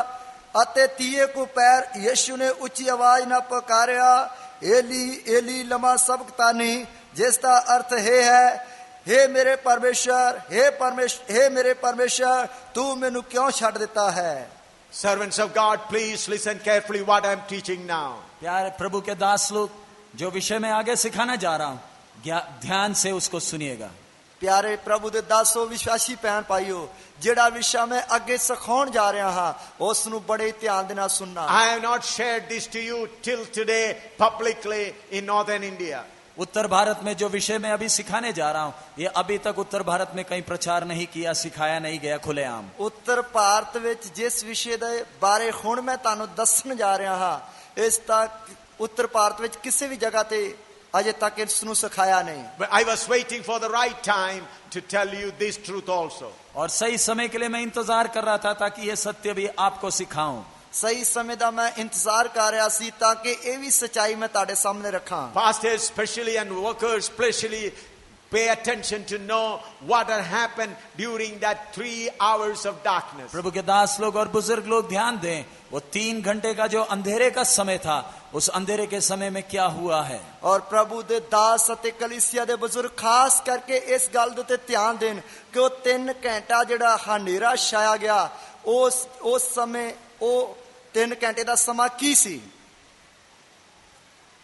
ਅਤੇ ਤੀਏ ਕੋ ਪੈਰ ਯੀਸ਼ੂ ਨੇ ਉੱਚੀ ਆਵਾਜ਼ ਨਾਲ ਪੁਕਾਰਿਆ, ਏਲੀ ਏਲੀ ਲਮਾ ਸਬਕਤਾਨੀ, ਜਿਸ ਦਾ ਅਰਥ ਹੈ हे मेरे परमेश्वर तू मैनू क्यों छड़ देता है? Servants of God, please listen carefully what I am teaching now. प्यारे प्रभु के दास लोग, जो विषय मैं आगे सिखाना जा रहा हूं, ध्यान से उसको सुनिएगा। प्यारे प्रभु दे दासो विश्वासी भैन भाइयों, ਜਿਹੜਾ ਵਿਸ਼ਾ ਮੈਂ ਅੱਗੇ ਸਿਖਾਉਣ ਜਾ ਰਿਹਾ ਹਾਂ ਉਸ ਨੂੰ ਬੜੇ ਧਿਆਨ ਦੇ ਨਾਲ ਸੁਣਨਾ। I have not shared this to you till today publicly in northern India. उत्तर भारत में जो विषय मैं अभी सिखाने जा रहा हूं, ये अभी तक उत्तर भारत में कहीं प्रचार नहीं किया, सिखाया नहीं गया खुलेआम। उत्तर भारत ਵਿੱਚ ਜਿਸ ਵਿਸ਼ੇ ਦੇ ਬਾਰੇ ਹੁਣ ਮੈਂ ਤੁਹਾਨੂੰ ਦੱਸਣ ਜਾ ਰਿਹਾ ਹਾਂ, ਇਸ ਤੱਕ ਉੱਤਰ ਭਾਰਤ ਵਿੱਚ ਕਿਸੇ ਵੀ ਜਗ੍ਹਾ ਤੇ ਅਜੇ ਤੱਕ ਇਸ ਨੂੰ ਸਿਖਾਇਆ ਨਹੀਂ। But I was waiting for the right time to tell you this truth also. और सही समय के लिए मैं इंतजार कर रहा था ताकि ये सत्य भी आपको सिखाऊं। सही समय ਦਾ ਮੈਂ ਇੰਤਜ਼ਾਰ ਕਰ ਰਿਹਾ ਸੀ ਤਾਂ ਕਿ ਇਹ ਵੀ ਸਚਾਈ ਮੈਂ ਤੁਹਾਡੇ ਸਾਹਮਣੇ ਰੱਖਾਂ। Pastors especially and workers especially pay attention to know what had happened during that 3 hours of darkness. प्रभु के दास लोग और बुजुर्ग लोग ध्यान दें, वो 3 घंटे का जो अंधेरे का समय था, उस अंधेरे के समय में क्या हुआ है। और प्रभु दे दास ਅਤੇ ਕਲੀਸਿया ਦੇ ਬਜ਼ੁਰਗ ਖਾਸ ਕਰਕੇ ਇਸ ਗੱਲ ਦੇ ਉੱਤੇ ਧਿਆਨ ਦੇਣ ਕਿ ਉਹ 3 ਘੰਟਾ ਜਿਹੜਾ ਹਨੇਰਾ ਛਾਇਆ ਗਿਆ, ਉਸ ਸਮੇਂ ਉਹ 3 ਘੰਟੇ ਦਾ ਸਮਾਂ ਕੀ ਸੀ।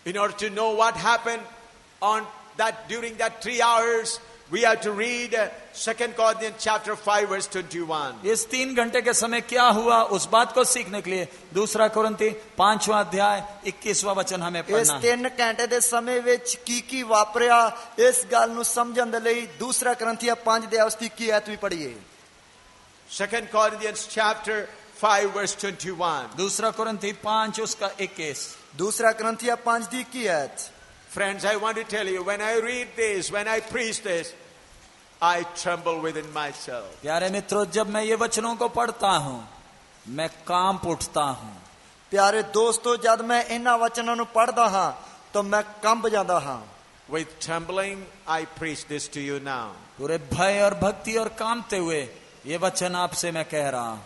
In order to know what happened on that during that 3 hours, we have to read 2 Corinthians chapter 5 verse 21. इस 3 घंटे के समय क्या हुआ, उस बात को सीखने के लिए 2 कुरिन्थी 5वां अध्याय 21वां वचन हमें पढ़ना है। इस 3 घंटे ਦੇ ਸਮੇਂ ਵਿੱਚ ਕੀ ਵਾਪਰਿਆ, ਇਸ ਗੱਲ ਨੂੰ ਸਮਝਣ ਦੇ ਲਈ 2 ਕੁਰਿੰਥੀਆਂ 5 ਦੇ ਉਸ ਦੀ ਕੀ ਐਤ ਵੀ ਪੜ੍ਹੀਏ। 2 Corinthians chapter 5 verse 21. 2 कुरिन्थी 5 उसका 21। 2 कुरिन्थियां 5 ਦੀ ਕੀ ਐਤ। Friends, I want to tell you, when I read this, when I preach this, I tremble within myself. प्यारे मित्रों, जब मैं ये वचनों को पढ़ता हूँ, मैं कांप उठता हूँ। प्यारे दोस्तों, जब मैं इन्हां वचनां ਨੂੰ पढ़दा हां तो मैं कंब ਜਾਂਦਾ हां। With trembling, I preach this to you now. पूरे भय और भक्ति और कांपते हुए ये वचन आपसे मैं कह रहा हूँ।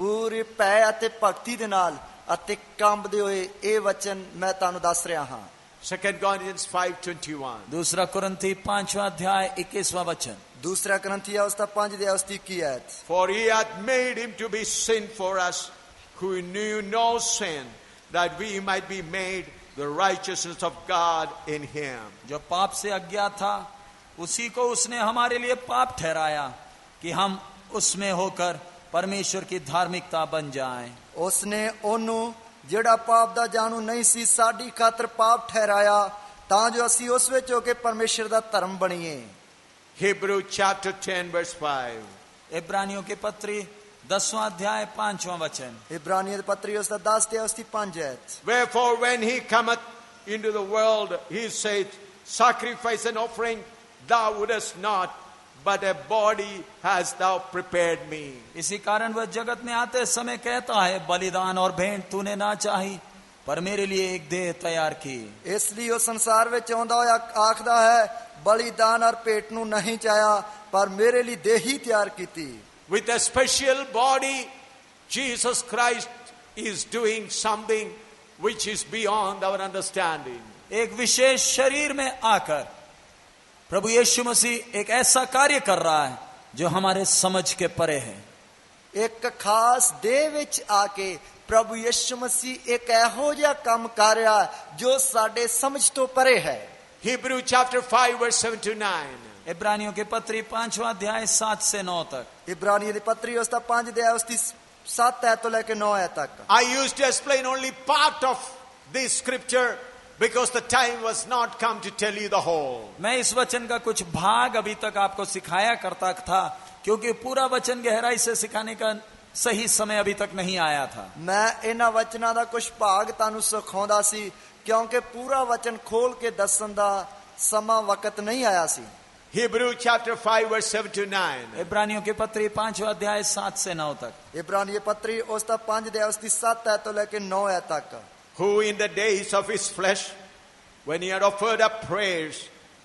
पूरे भय ਅਤੇ ਭਗਤੀ ਦੇ ਨਾਲ ਅਤੇ ਕੰਬਦੇ ਹੋਏ ਇਹ ਵਚਨ ਮੈਂ ਤੁਹਾਨੂੰ ਦੱਸ ਰਿਹਾ ਹਾਂ। 2 Corinthians 5:21. दूसरा कुरिन्थी 5वां अध्याय 21वां वचन। दूसरा ग्रंथिया उसका 5 अध्याय उसकी 21 आयत। For he hath made him to be sin for us, who knew no sin, that we might be made the righteousness of God in him. जो पाप से अज्ञात था उसी को उसने हमारे लिए पाप ठहराया कि हम उसमें होकर परमेश्वर की धार्मिकता बन जाएं। उसने ओनू ਜਿਹੜਾ ਪਾਪ ਦਾ ਜਾਣੂ ਨਹੀਂ ਸੀ ਸਾਡੀ ਖਾਤਰ ਪਾਪ ਠਹਿਰਾਇਆ ਤਾਂ ਜੋ ਅਸੀਂ ਉਸ ਵਿੱਚ ਹੋ ਕੇ ਪਰਮੇਸ਼ਰ ਦਾ ਧਰਮ ਬਣੀਏ। Hebrew chapter 10 verse 5. इब्रानियों के पत्री 10वां अध्याय 5वां वचन। इब्रानियों की पत्री उसका 10 अध्याय उसकी 5 आयत। Wherefore when he cometh into the world, he saith, sacrifice and offering thou wouldest not, but a body hast thou prepared me. इसी कारण वह जगत में आते समय कहता है, बलिदान और भेंट तूने ना चाही, पर मेरे लिए एक देह तैयार की। इसलिए वो संसार ਵਿੱਚ ਆਉਂਦਾ ਹੋਇਆ ਆਖਦਾ ਹੈ ਬਲੀਦਾਨ और भेंट ਨੂੰ नहीं ਚਾਹਿਆ पर मेरे लिए देह ही तैयार ਕੀਤੀ। With a special body, Jesus Christ is doing something which is beyond our understanding. एक विशेष शरीर में आकर प्रभु यीशु मसीह एक ऐसा कार्य कर रहा है जो हमारे समझ के परे है। एक खास देह ਵਿੱਚ ਆ ਕੇ प्रभु यीशु मसीह एक ਇਹੋ ਜਿਹਾ ਕੰਮ ਕਰ ਰਿਹਾ ਜੋ ਸਾਡੇ ਸਮਝ ਤੋਂ ਪਰੇ ਹੈ। Hebrew chapter 5 verse 7 to 9. इब्रानियों के पत्री 5वां अध्याय 7 से 9 तक। इब्रानियों की पत्री उसका 5 अध्याय उसकी 7 आयत तो लेकर 9 आयत तक। I used to explain only part of this scripture because the time was not come to tell you the whole. मैं इस वचन का कुछ भाग अभी तक आपको सिखाया करता था क्योंकि पूरा वचन गहराई से सिखाने का सही समय अभी तक नहीं आया था। मैं इन्हां वचनां दा कुछ भाग तानू सिखाउंदा सी क्योंकि पूरा वचन खोल के दसन दा समा वक्त नहीं आया सी। Hebrew chapter 5 verse 7 to 9. इब्रानियों के पत्री 5वां अध्याय 7 से 9 तक। इब्रानियों पत्री उसका 5 अध्याय उसकी 7 आयत तो लेकर 9 आयत तक। Who in the days of his flesh, when he had offered up prayers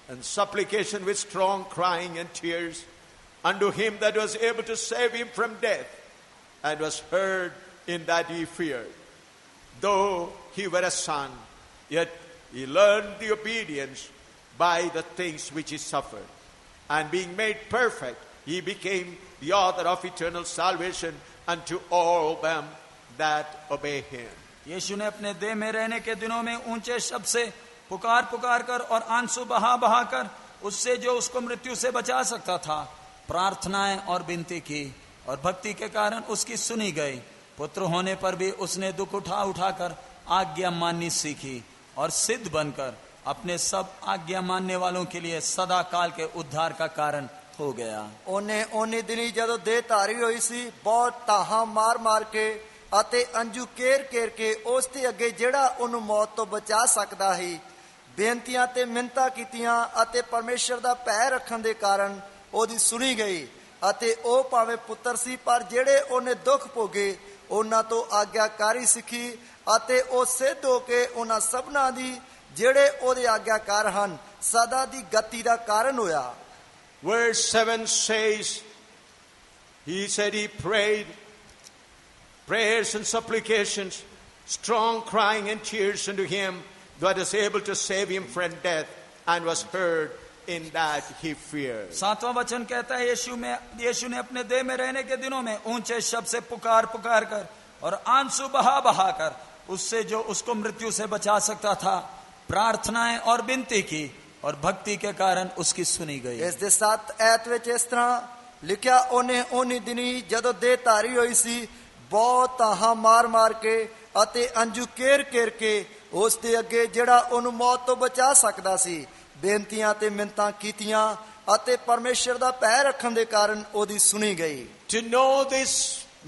and supplication with strong crying and tears unto him that was able to save him from death, and was heard in that he feared. Though he were a son, yet he learned the obedience by the things which he suffered. And being made perfect, he became the author of eternal salvation unto all them that obey him. यीशु ने अपने देह में रहने के दिनों में ऊंचे शब्द से पुकार पुकार कर और आंसू बहा बहा कर उससे जो उसको मृत्यु से बचा सकता था प्रार्थनाएं और विनती की और भक्ति के कारण उसकी सुनी गई। पुत्र होने पर भी उसने दुख उठा उठाकर आज्ञा माननी सीखी और सिद्ध बनकर अपने सब आज्ञा मानने वालों के लिए सदा काल के उद्धार का कारण हो गया। ओने दिनी जदों देह धारी होई सी बहुत ताहां मार मार के ਅਤੇ ਅੰਜੂ ਕੇਰ ਕੇਰ ਕੇ ਉਸ ਤੇ ਅੱਗੇ ਜਿਹੜਾ ਉਹਨੂੰ ਮੌਤ ਤੋਂ ਬਚਾ ਸਕਦਾ ਸੀ ਬੇਨਤੀਆਂ ਤੇ ਮਿੰਨਤਾਂ ਕੀਤੀਆਂ ਅਤੇ ਪਰਮੇਸ਼ਰ ਦਾ ਭੈ ਰੱਖਣ ਦੇ ਕਾਰਨ ਉਹਦੀ ਸੁਣੀ ਗਈ ਅਤੇ ਉਹ ਭਾਵੇਂ ਪੁੱਤਰ ਸੀ ਪਰ ਜਿਹੜੇ ਉਹਨੇ ਦੁੱਖ ਭੋਗੇ ਉਹਨਾਂ ਤੋਂ ਆਗਿਆਕਾਰੀ ਸਿੱਖੀ ਅਤੇ ਉਹ ਸਿੱਧ ਹੋ ਕੇ ਉਹਨਾਂ ਸਭਨਾਂ ਦੀ ਜਿਹੜੇ ਉਹਦੇ ਆਗਿਆਕਾਰ ਹਨ ਸਦਾ ਦੀ ਗਤੀ ਦਾ ਕਾਰਨ ਹੋਇਆ। Verse 7 says, he said he prayed prayers and supplications, strong crying and tears unto him that is able to save him from death, and was heard in that he feared. 7वां वचन कहता है यीशु ने अपने देह में रहने के दिनों में ऊंचे शब्द से पुकार पुकार कर और आंसू बहा बहा कर उससे जो उसको मृत्यु से बचा सकता था प्रार्थनाएं और विनती की और भक्ति के कारण उसकी सुनी गई। इस दे 7 आयत विच इस तरह लिखिया ओने दिनी जदों देह धारी होई सी बहुत ताहां मार मार के ਅਤੇ ਅੰਜੂ ਕੇਰ ਕੇਰ ਕੇ ਉਸ ਦੇ ਅੱਗੇ ਜਿਹੜਾ ਉਹਨੂੰ ਮੌਤ ਤੋਂ ਬਚਾ ਸਕਦਾ ਸੀ ਬੇਨਤੀਆਂ ਤੇ ਮਿੰਨਤਾਂ ਕੀਤੀਆਂ ਅਤੇ ਪਰਮੇਸ਼ਰ ਦਾ ਭੈ ਰੱਖਣ ਦੇ ਕਾਰਨ ਉਹਦੀ ਸੁਣੀ ਗਈ। To know this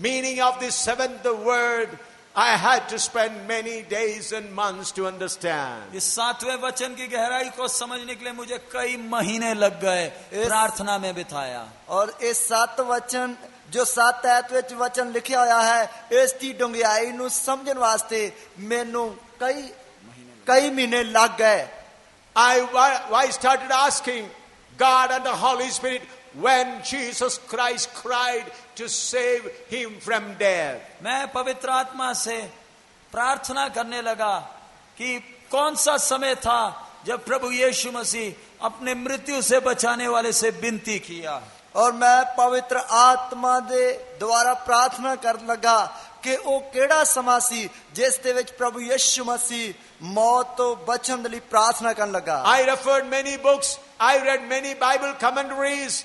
meaning of this seventh word, I had to spend many days and months to understand. इस 7वें वचन की गहराई को समझने के लिए मुझे कई महीने लग गए प्रार्थना में बिताया। और इस 7 वचन जो 7 आयत ਵਿੱਚ वचन लिखिया होया है इस दी डुंगियाई ਨੂੰ ਸਮਝਣ ਵਾਸਤੇ ਮੈਨੂੰ कई महीने लग गए। I started asking God and the Holy Spirit when Jesus Christ cried to save him from death. मैं पवित्र आत्मा से प्रार्थना करने लगा कि कौन सा समय था जब प्रभु यीशु मसीह अपने मृत्यु से बचाने वाले से विनती किया। और मैं पवित्र आत्मा दे द्वारा प्रार्थना कर लगा कि ਉਹ ਕਿਹੜਾ ਸਮਾਂ ਸੀ ਜਿਸ ਦੇ ਵਿੱਚ ਪ੍ਰਭੂ ਯਿਸੂ ਮਸੀਹ ਮੌਤ ਤੋਂ ਬਚਣ ਦੇ ਲਈ ਪ੍ਰਾਰਥਨਾ ਕਰਨ ਲੱਗਾ। I referred many books, I read many Bible commentaries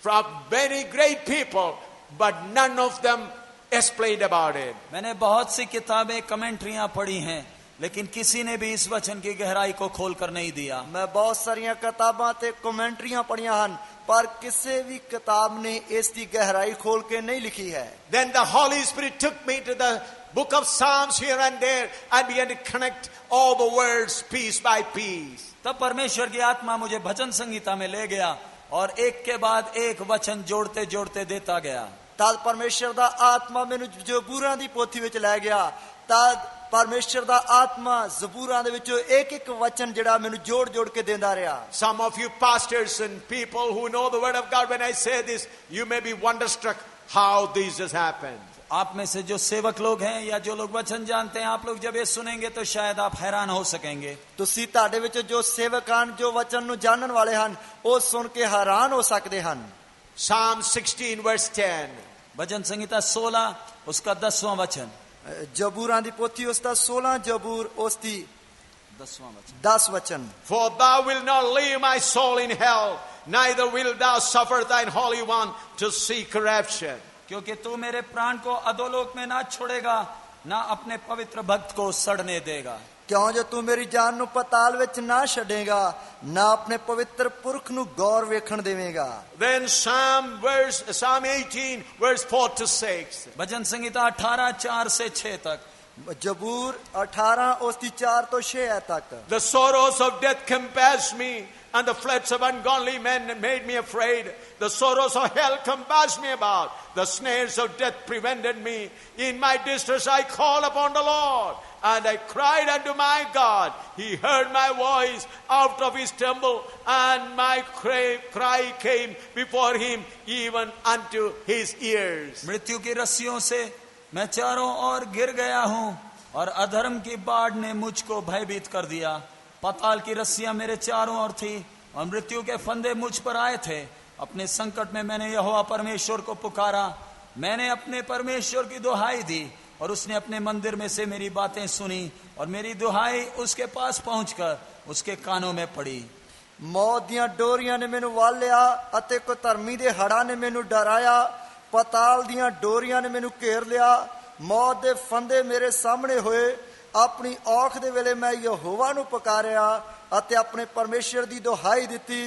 from very great people, but none of them explained about it. मैंने बहुत सी किताबें कमेंट्रियां पढ़ी हैं, लेकिन किसी ने भी इस वचन की गहराई को खोलकर नहीं दिया। मैं बहुत सारियां किताबां ते कमेंट्रियां पढ़ियां ਹਨ, पर किसी भी किताब ने इसकी गहराई खोल के नहीं लिखी है। Then the Holy Spirit took me to the book of Psalms here and there and began to connect all the words piece by piece. तब परमेश्वर की आत्मा मुझे भजन संगीता में ले गया और एक के बाद एक वचन जोड़ते जोड़ते देता गया। तद परमेश्वर दा आत्मा मैनू जबूरां दी पोथी विच लै गया। तद परमेश्वर दा आत्मा जबूरां दे विचों एक एक वचन जिहड़ा मैनू जोड़ जोड़ के देंदा रहा। Some of you pastors and people who know the word of God, when I say this, you may be wonderstruck how this has happened. आप में से जो सेवक लोग हैं या जो लोग वचन जानते हैं, आप लोग जब ये सुनेंगे तो शायद आप हैरान हो सकेंगे। ਤੁਸੀਂ ਤੁਹਾਡੇ ਵਿੱਚ ਜੋ ਸੇਵਕ ਹਨ, ਜੋ ਵਚਨ ਨੂੰ ਜਾਣਨ ਵਾਲੇ ਹਨ, ਉਹ ਸੁਣ ਕੇ ਹੈਰਾਨ ਹੋ ਸਕਦੇ ਹਨ। Psalm 16 verse 10. भजन संगीता 16 उसका 10वां वचन। जबूरां दी पोथी उसका 16 जबूर उसकी 10वां वचन। 10 वचन। For thou wilt not leave my soul in hell, neither wilt thou suffer thine Holy One to see corruption. क्योंकि तू मेरे प्राण को अधोलोक में ना छोड़ेगा, ना अपने पवित्र भक्त को सड़ने देगा। क्यों जो तू मेरी जान नू पताल विच ना छड़ेगा, ना अपने पवित्र पुरख नू गौर वेखण देवेगा। Then Psalm 18 verse 4 to 6. भजन संगीता 18 4 से 6 तक। जबूर 18 उसकी 4 तो 6 तक। The sorrows of death compassed me, and the floods of ungodly men made me afraid. The sorrows of hell compassed me about. The snares of death prevented me. In my distress I called upon the Lord, and I cried unto my God. He heard my voice out of his temple, and my cry came before him, even unto his ears. मृत्यु की रस्सियों से मैं चारों ओर गिर गया हूं, और अधर्म की बाढ़ ने मुझको भयभीत कर दिया। पाताल की रस्सियां मेरे चारों ओर थी, और मृत्यु के फंदे मुझ पर आए थे। अपने संकट में मैंने यहोवा परमेश्वर को पुकारा। मैंने अपने परमेश्वर की दुहाई दी, और उसने अपने मंदिर में से मेरी बातें सुनी, और मेरी दुहाई उसके पास पहुंचकर उसके कानों में पड़ी। मौत दियां डोरियां ने मैनू वाल लिया, अते कुधर्मी दे हड़ा ने मैनू डराया। पताल दियां डोरियां ने मैनू घेर लिया। मौत दे फंदे मेरे सामने होए। अपनी औख दे वेले मैं यहोवा नू पुकारिया, अते अपने परमेश्वर दी दुहाई दिती।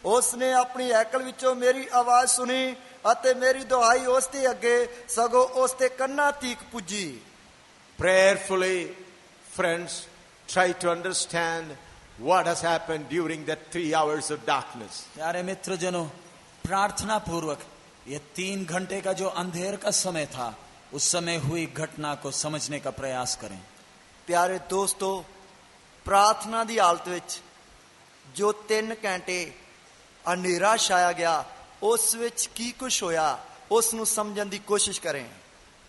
उसने अपनी हैकल विचों मेरी आवाज सुनी, अते मेरी दुहाई उसदे अगे सगों उसदे कन्ना तीक पुजी। Prayerfully, friends, try to understand what has happened during that 3 hours of darkness. प्यारे मित्रजनों, प्रार्थना पूर्वक ये 3 घंटे का जो अंधेर का समय था, उस समय हुई घटना को समझने का प्रयास करें। प्यारे दोस्तों, प्रार्थना दी हालत विच जो 3 घंटे अंधेरा छाया गया, उस विच की कुछ होया, उस नू समझण दी कोशिश करें।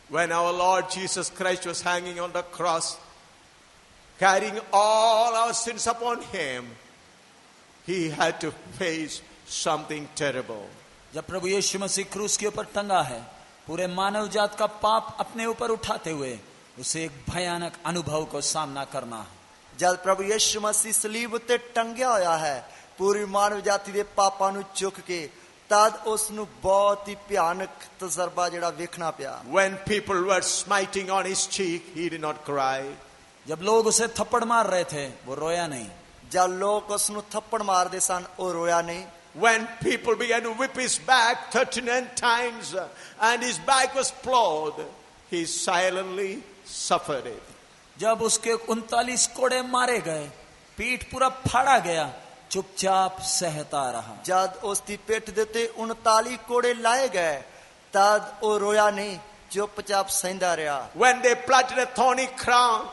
When our Lord Jesus Christ was hanging on the cross, carrying all our sins upon him, he had to face something terrible. जब प्रभु यीशु मसीह क्रूस के ऊपर टंगा है, पूरे मानव जात का पाप अपने ऊपर उठाते हुए उसे एक भयानक अनुभव को सामना करना है। जब प्रभु यीशु मसीह सलीब उत्ते टंगया होया है, पूरी मानव जाति दे पापां नू चुक के, तद उस नू बहुत ही भयानक तजर्बा जिहड़ा वेखना पिया। When people were smiting on his cheek, he did not cry. जब लोग उसे थप्पड़ मार रहे थे, वो रोया नहीं। जब लोग उस नू थप्पड़ मारदे सन, वो रोया नहीं। When people began to whip his back 39 times and his back was plowed, he silently suffered it. जब उसके 39 कोड़े मारे गए, पीठ पूरा फाड़ा गया, चुपचाप सहता रहा। जब उसकी पेट देते 39 कोड़े लाए गए, तद वो रोया नहीं, चुपचाप सहंदा रहा। When they planted a thorny crown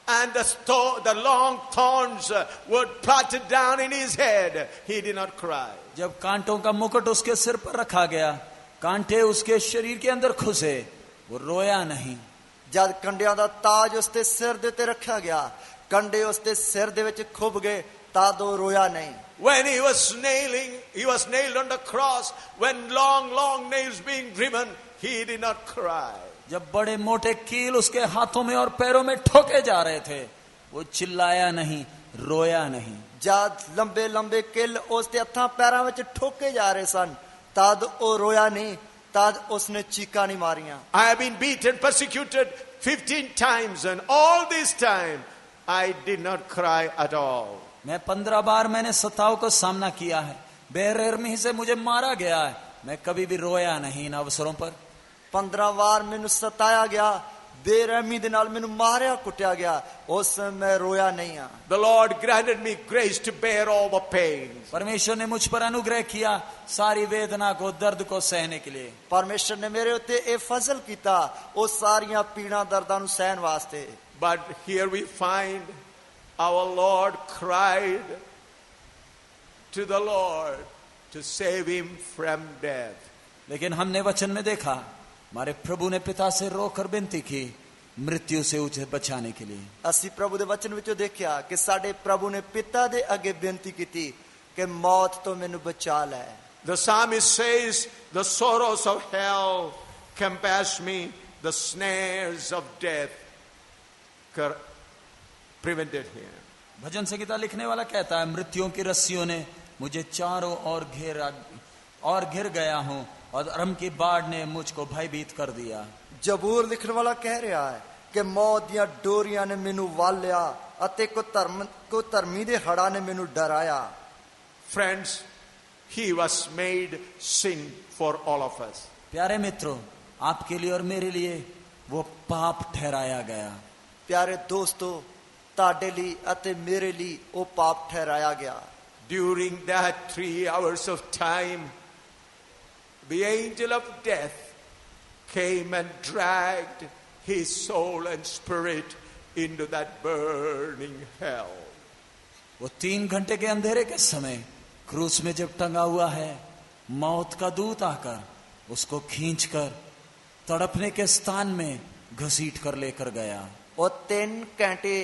and the long thorns were planted down in his head, he did not cry. जब कांटों का मुकुट उसके सिर पर रखा गया, कांटे उसके शरीर के अंदर घुसे, वो रोया नहीं। जब कंडियां दा ताज उसके सिर दे ते रखा गया, ਕੰਡੇ ਉਸ ਦੇ ਸਿਰ ਦੇ ਵਿੱਚ ਖੁੱਭ ਗਏ ਤਦ ਉਹ ਰੋਇਆ ਨਹੀਂ। When he was nailed on the cross, when long nails being driven, he did not cry. जब बड़े मोटे कील उसके हाथों में और पैरों में ठोके जा रहे थे, वो चिल्लाया नहीं, रोया नहीं। जब लंबे लंबे किल उसके हत्थां पैरां विच ठोके जा रहे सन तद ਉਹ ਰੋਇਆ ਨਹੀਂ, तद उसने चीकां नहीं मारियां। I have been beaten, persecuted 15 times, and all this time I did not cry at all. मैं 15 बार मैंने सताव को सामना किया है, बेरहमी से मुझे मारा गया है, मैं कभी भी रोया नहीं इन अवसरों पर। 15 बार मैनू सताया गया, बेरहमी दे नाल मैनू मारिया कुटिया गया, उस समय मैं रोया नहीं हां। The Lord granted me grace to bear all the pains. परमेश्वर ने मुझ पर अनुग्रह किया सारी वेदना को, दर्द को सहने के लिए। परमेश्वर ने मेरे उत्ते ए फजल कीता ओ सारियां पीड़ां दर्दां नू सहन वास्ते। But here we find our Lord cried to the Lord to save him from death. लेकिन हमने वचन में देखा हमारे प्रभु ने पिता से रोकर विनती की मृत्यु से उसे बचाने के लिए। ਅਸੀਂ ਪ੍ਰਭੂ ਦੇ ਵਚਨ ਵਿੱਚੋਂ ਦੇਖਿਆ ਕਿ ਸਾਡੇ ਪ੍ਰਭੂ ਨੇ ਪਿਤਾ ਦੇ ਅੱਗੇ ਬੇਨਤੀ ਕੀਤੀ ਕਿ ਮੌਤ ਤੋਂ ਮੈਨੂੰ ਬਚਾ ਲੈ। The psalmist says, the sorrows of hell compass me, the snares of death prevented him. भजन संगीता लिखने वाला कहता है, मृत्युओं की रस्सियों ने मुझे चारों ओर घिर गया हूं और धर्म की बाढ़ ने मुझको भयभीत कर दिया। जबूर लिखने वाला कह रहा है कि मौत ਦੀਆਂ ਡੋਰੀਆਂ ਨੇ ਮੈਨੂੰ ਵਾਲ ਲਿਆ ਅਤੇ ਕੋ ਧਰਮੀ ਦੇ ਹੜਾਂ ਨੇ ਮੈਨੂੰ ਡਰਾਇਆ। Friends, he was made sin for all of us. प्यारे मित्रों, आपके लिए और मेरे लिए वो पाप ठहराया गया। प्यारे दोस्तों, ਤੁਹਾਡੇ ਲਈ ਅਤੇ ਮੇਰੇ ਲਈ ਉਹ ਪਾਪ ਠਹਿਰਾਇਆ ਗਿਆ। During that 3 hours of time, the angel of death came and dragged his soul and spirit into that burning hell. वो 3 घंटे के अंधेरे के समय क्रूस में जब टंगा हुआ है, मौत का दूत आकर उसको खींचकर तड़पने के स्थान में घसीट कर लेकर गया। और 3 घंटे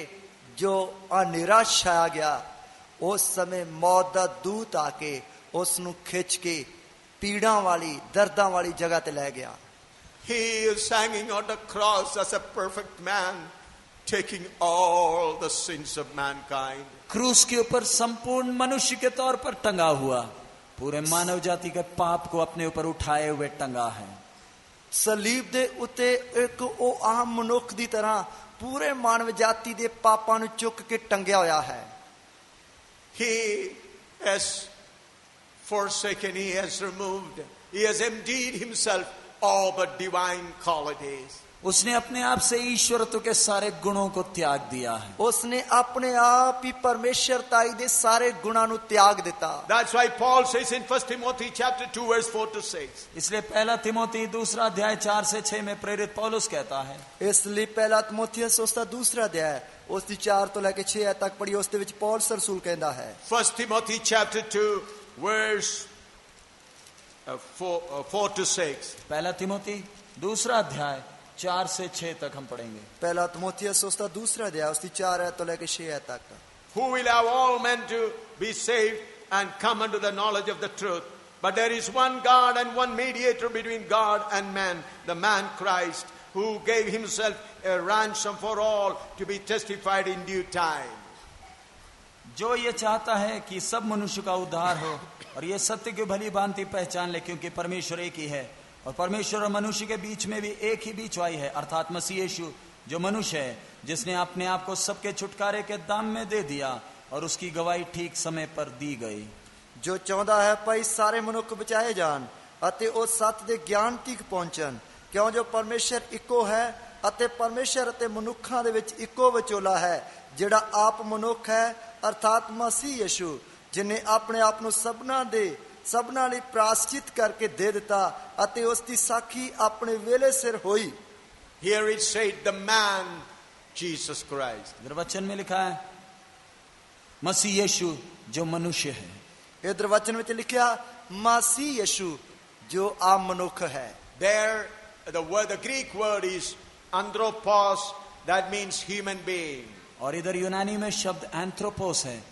जो अंधेरा छाया गया, उस समय मौत का दूत आके उसनु खिंच के पीड़ा वाली दर्दां वाली जगह ते ले गया। He is hanging on the cross as a perfect man, taking all the sins of mankind. क्रूस के ऊपर संपूर्ण मनुष्य के तौर पर टंगा हुआ, पूरे मानव जाति के पाप को अपने ऊपर उठाए हुए टंगा है। सलीब दे उते एक ओ आम मनुख दी तरह पूरे मानव जाति दे पापां नु चुक के टंगया होया है। He has forsaken, he has removed, he has emptied himself all the divine qualities. उसने अपने आप से ईश्वरत्व के सारे गुणों को त्याग दिया है। उसने अपने आप ही परमेश्वरताई दे सारे गुणां नु त्याग दिता। That's why Paul says in 1 Timothy chapter 2 verse 4 to 6. इसलिए पहला तिमोथी 2 अध्याय 4 से 6 में प्रेरित पौलुस कहता है, इसलिए पहला तिमोथियस उसका 2 अध्याय उसकी 4 तो लेके 6 तक पढ़ी, उसदे विच पौलुस रसूल कहंदा है। 1 Timothy chapter 2 verse 4 to 6. पहला तिमोथी 2 अध्याय 4 से 6 तक हम पढ़ेंगे। पहला तिमोथियस उसका 2 अध्याय उसकी 4 तो लेके 6 तक। Who will have all men to be saved and come unto the knowledge of the truth. But there is one God and one mediator between God and man, the man Christ, who gave himself a ransom for all to be testified in due time. जो ये चाहता है कि सब मनुष्य का उद्धार हो और ये सत्य की भली भांति पहचान ले, क्योंकि परमेश्वर एक ही है और परमेश्वर और मनुष्य के बीच में भी एक ही बीचवाई है, अर्थात मसीह यीशु जो मनुष्य है, जिसने अपने आप को सबके छुटकारे के दाम में दे दिया और उसकी गवाही ठीक समय पर दी गई। जो चाहता है भाई सारे मनुख बचाए जान अते ओ सत्य दे ज्ञान तक पहुंचन, क्यों जो परमेश्वर इको है अते परमेश्वर अते मनुखां दे विच इको विचोला है, जिहड़ा आप मनुख है अर्थात मसीह यीशु, जिन्हें अपने आप नूं सबना लई प्रायश्चित करके दे दिता अते उसकी साखी अपने वेले सिर होई। Here it said the man Jesus Christ. इधर वचन में लिखा है मसीह यीशु जो मनुष्य है। इधर वचन में लिखा मसीह यीशु जो आम मनुख है। There the Greek word is anthropos, that means human being. और इधर यूनानी में शब्द एंथ्रोपोस है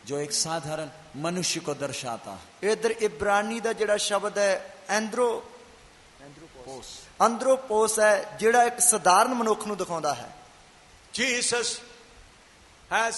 जो एक साधारण मनुष्य को दर्शाता है। इधर इब्रानी ਦਾ ਜਿਹੜਾ ਸ਼ਬਦ ਹੈ ਐਂਥ੍ਰੋਪੋਸ ਹੈ ਜਿਹੜਾ ਇੱਕ ਸਧਾਰਨ ਮਨੁੱਖ ਨੂੰ ਦਿਖਾਉਂਦਾ ਹੈ। Jesus has